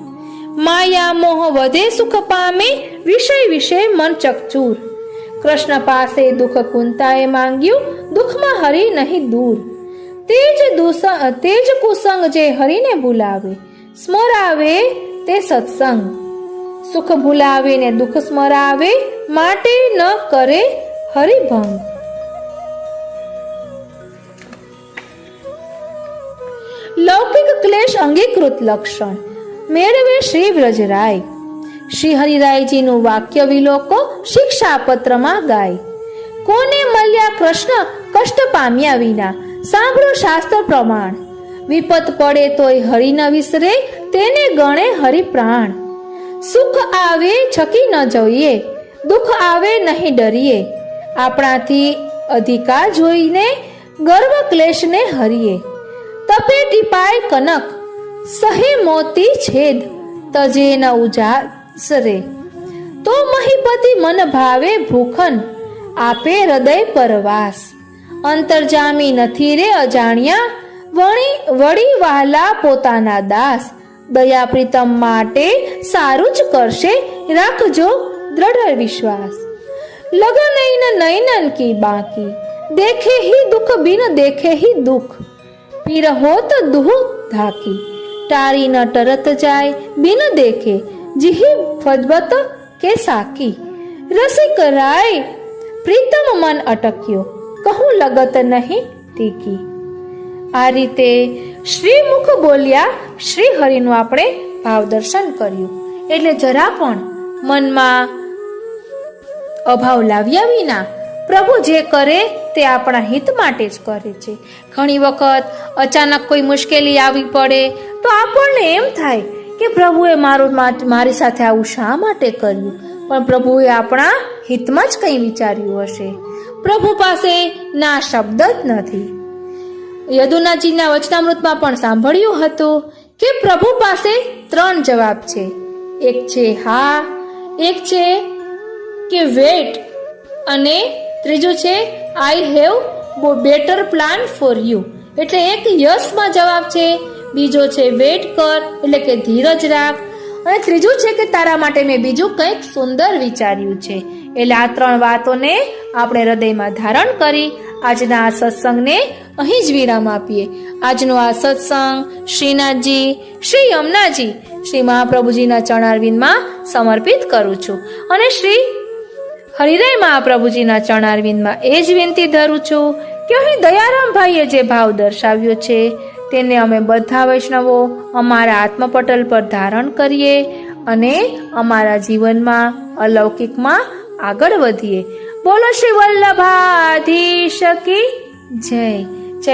માયા મોહ વધે સુખ પામે, વિષય વિષય મન ચકચૂર. કૃષ્ણ પાસે દુઃખ કુંતાએ માંગ્યું, દુઃખમાં હરિ નહીં દૂર. તેજ કુસંગ જે હરિને ભૂલાવે, સ્મરાવે તે સત્સંગ. સુખ ભૂલાવે ને દુઃખ સ્મરાવે, માટે ન કરે હરિભંગ. લૌકિક ક્લેશ અંગીકૃત લક્ષણ મેળવે શ્રી વ્રજરાય. શ્રી હરિરાયજીનું વાક્ય વિલોકો શિક્ષાપત્રમાં ગાય. કોને મળ્યા કૃષ્ણ કષ્ટ પામ્યા વિના, સાંભળો શાસ્ત્ર પ્રમાણ. વિપત પડે તોય હરિ ન વિસરે, તેને ગણે હરિ પ્રાણ. સુખ આવે છકી ન જોઈએ, દુઃખ આવે નહીં ડરીએ. આપણાથી અધિકાર જોઈને ગર્વ ક્લેશને હરીએ. તપે ટીપાય કનક, સહે મોતી છેદ, તજે ન ઉજાસરે. તો મહીપતિ મન ભાવે ભૂખન, આપે હૃદય પરવાસ. અંતરજામી નથી રે અજાણ્યા, વળી વહાલા પોતાના દાસ. દયા પ્રીતમ માટે સારું જ કરશે, રાખજો દ્રઢ વિશ્વાસ. લગન નૈનન કી બાકી, દેખે હી દુઃખ બિન દેખે હી દુઃખ. પીર હોત દુઃ ધાકી, ટારી ન ટરત જાય બિન દેખે, જીહી ફજબત કે સાકી. રસિક રાય પ્રીતમ મન અટક્યો, કહું લગત નહીં ટીકી. આ રીતે શ્રીમુખ બોલ્યા શ્રી હરિનું આપણે ભાવ દર્શન કર્યું. એટલે જરા પણ મનમાં અભાવ લાવ્યા વિના પ્રભુ જે કરે તે આપણા હિત માટે જ કરે છે. ઘણી વખત અચાનક કોઈ મુશ્કેલી આવી પડે તો આપણને એમ થાય કે પ્રભુએ મારી સાથે આવું શા માટે કર્યું, પણ પ્રભુએ આપણા હિતમાં જ કંઈ વિચાર્યું હશે. પ્રભુ પાસે ના શબ્દ જ નથી. યદુનાજીના વચનામૃતમાં પણ સાંભળ્યું હતું કે પ્રભુ પાસે 3 જવાબ છે. એક છે હા, એક છે કે વેટ, અને ત્રીજું છે I have better plan for you. એટલે એક યસમાં જવાબ છે, બીજો છે વેટ કર એટલે કે ધીરજ રાખ, અને ત્રીજું છે કે તારા માટે મેં બીજું કંઈક સુંદર વિચાર્યું છે. એટલે આ 3 વાતોને આપણે હૃદયમાં ધારણ કરી આજના આ સત્સંગને અહીં જ વિરામ આપીએ. આજનો આ સત્સંગ શ્રીનાથજી, શ્રી યમુનાજી, શ્રી મહાપ્રભુજીના ચરણારવિંદમાં સમર્પિત કરું છું, અને શ્રી હરિરાય મહાપ્રભુજીના ચરણારવિંદમાં એ જ વિનંતી ધરું છું કે અહીં દયારામભાઈએ જે ભાવ દર્શાવ્યો છે તેને અમે બધા વૈષ્ણવો અમારા આત્મપટલ પર ધારણ કરીએ અને અમારા જીવનમાં અલૌકિકમાં આગળ વધીએ. બોલો શ્રી વલ્લભાધીશ કી જય. જય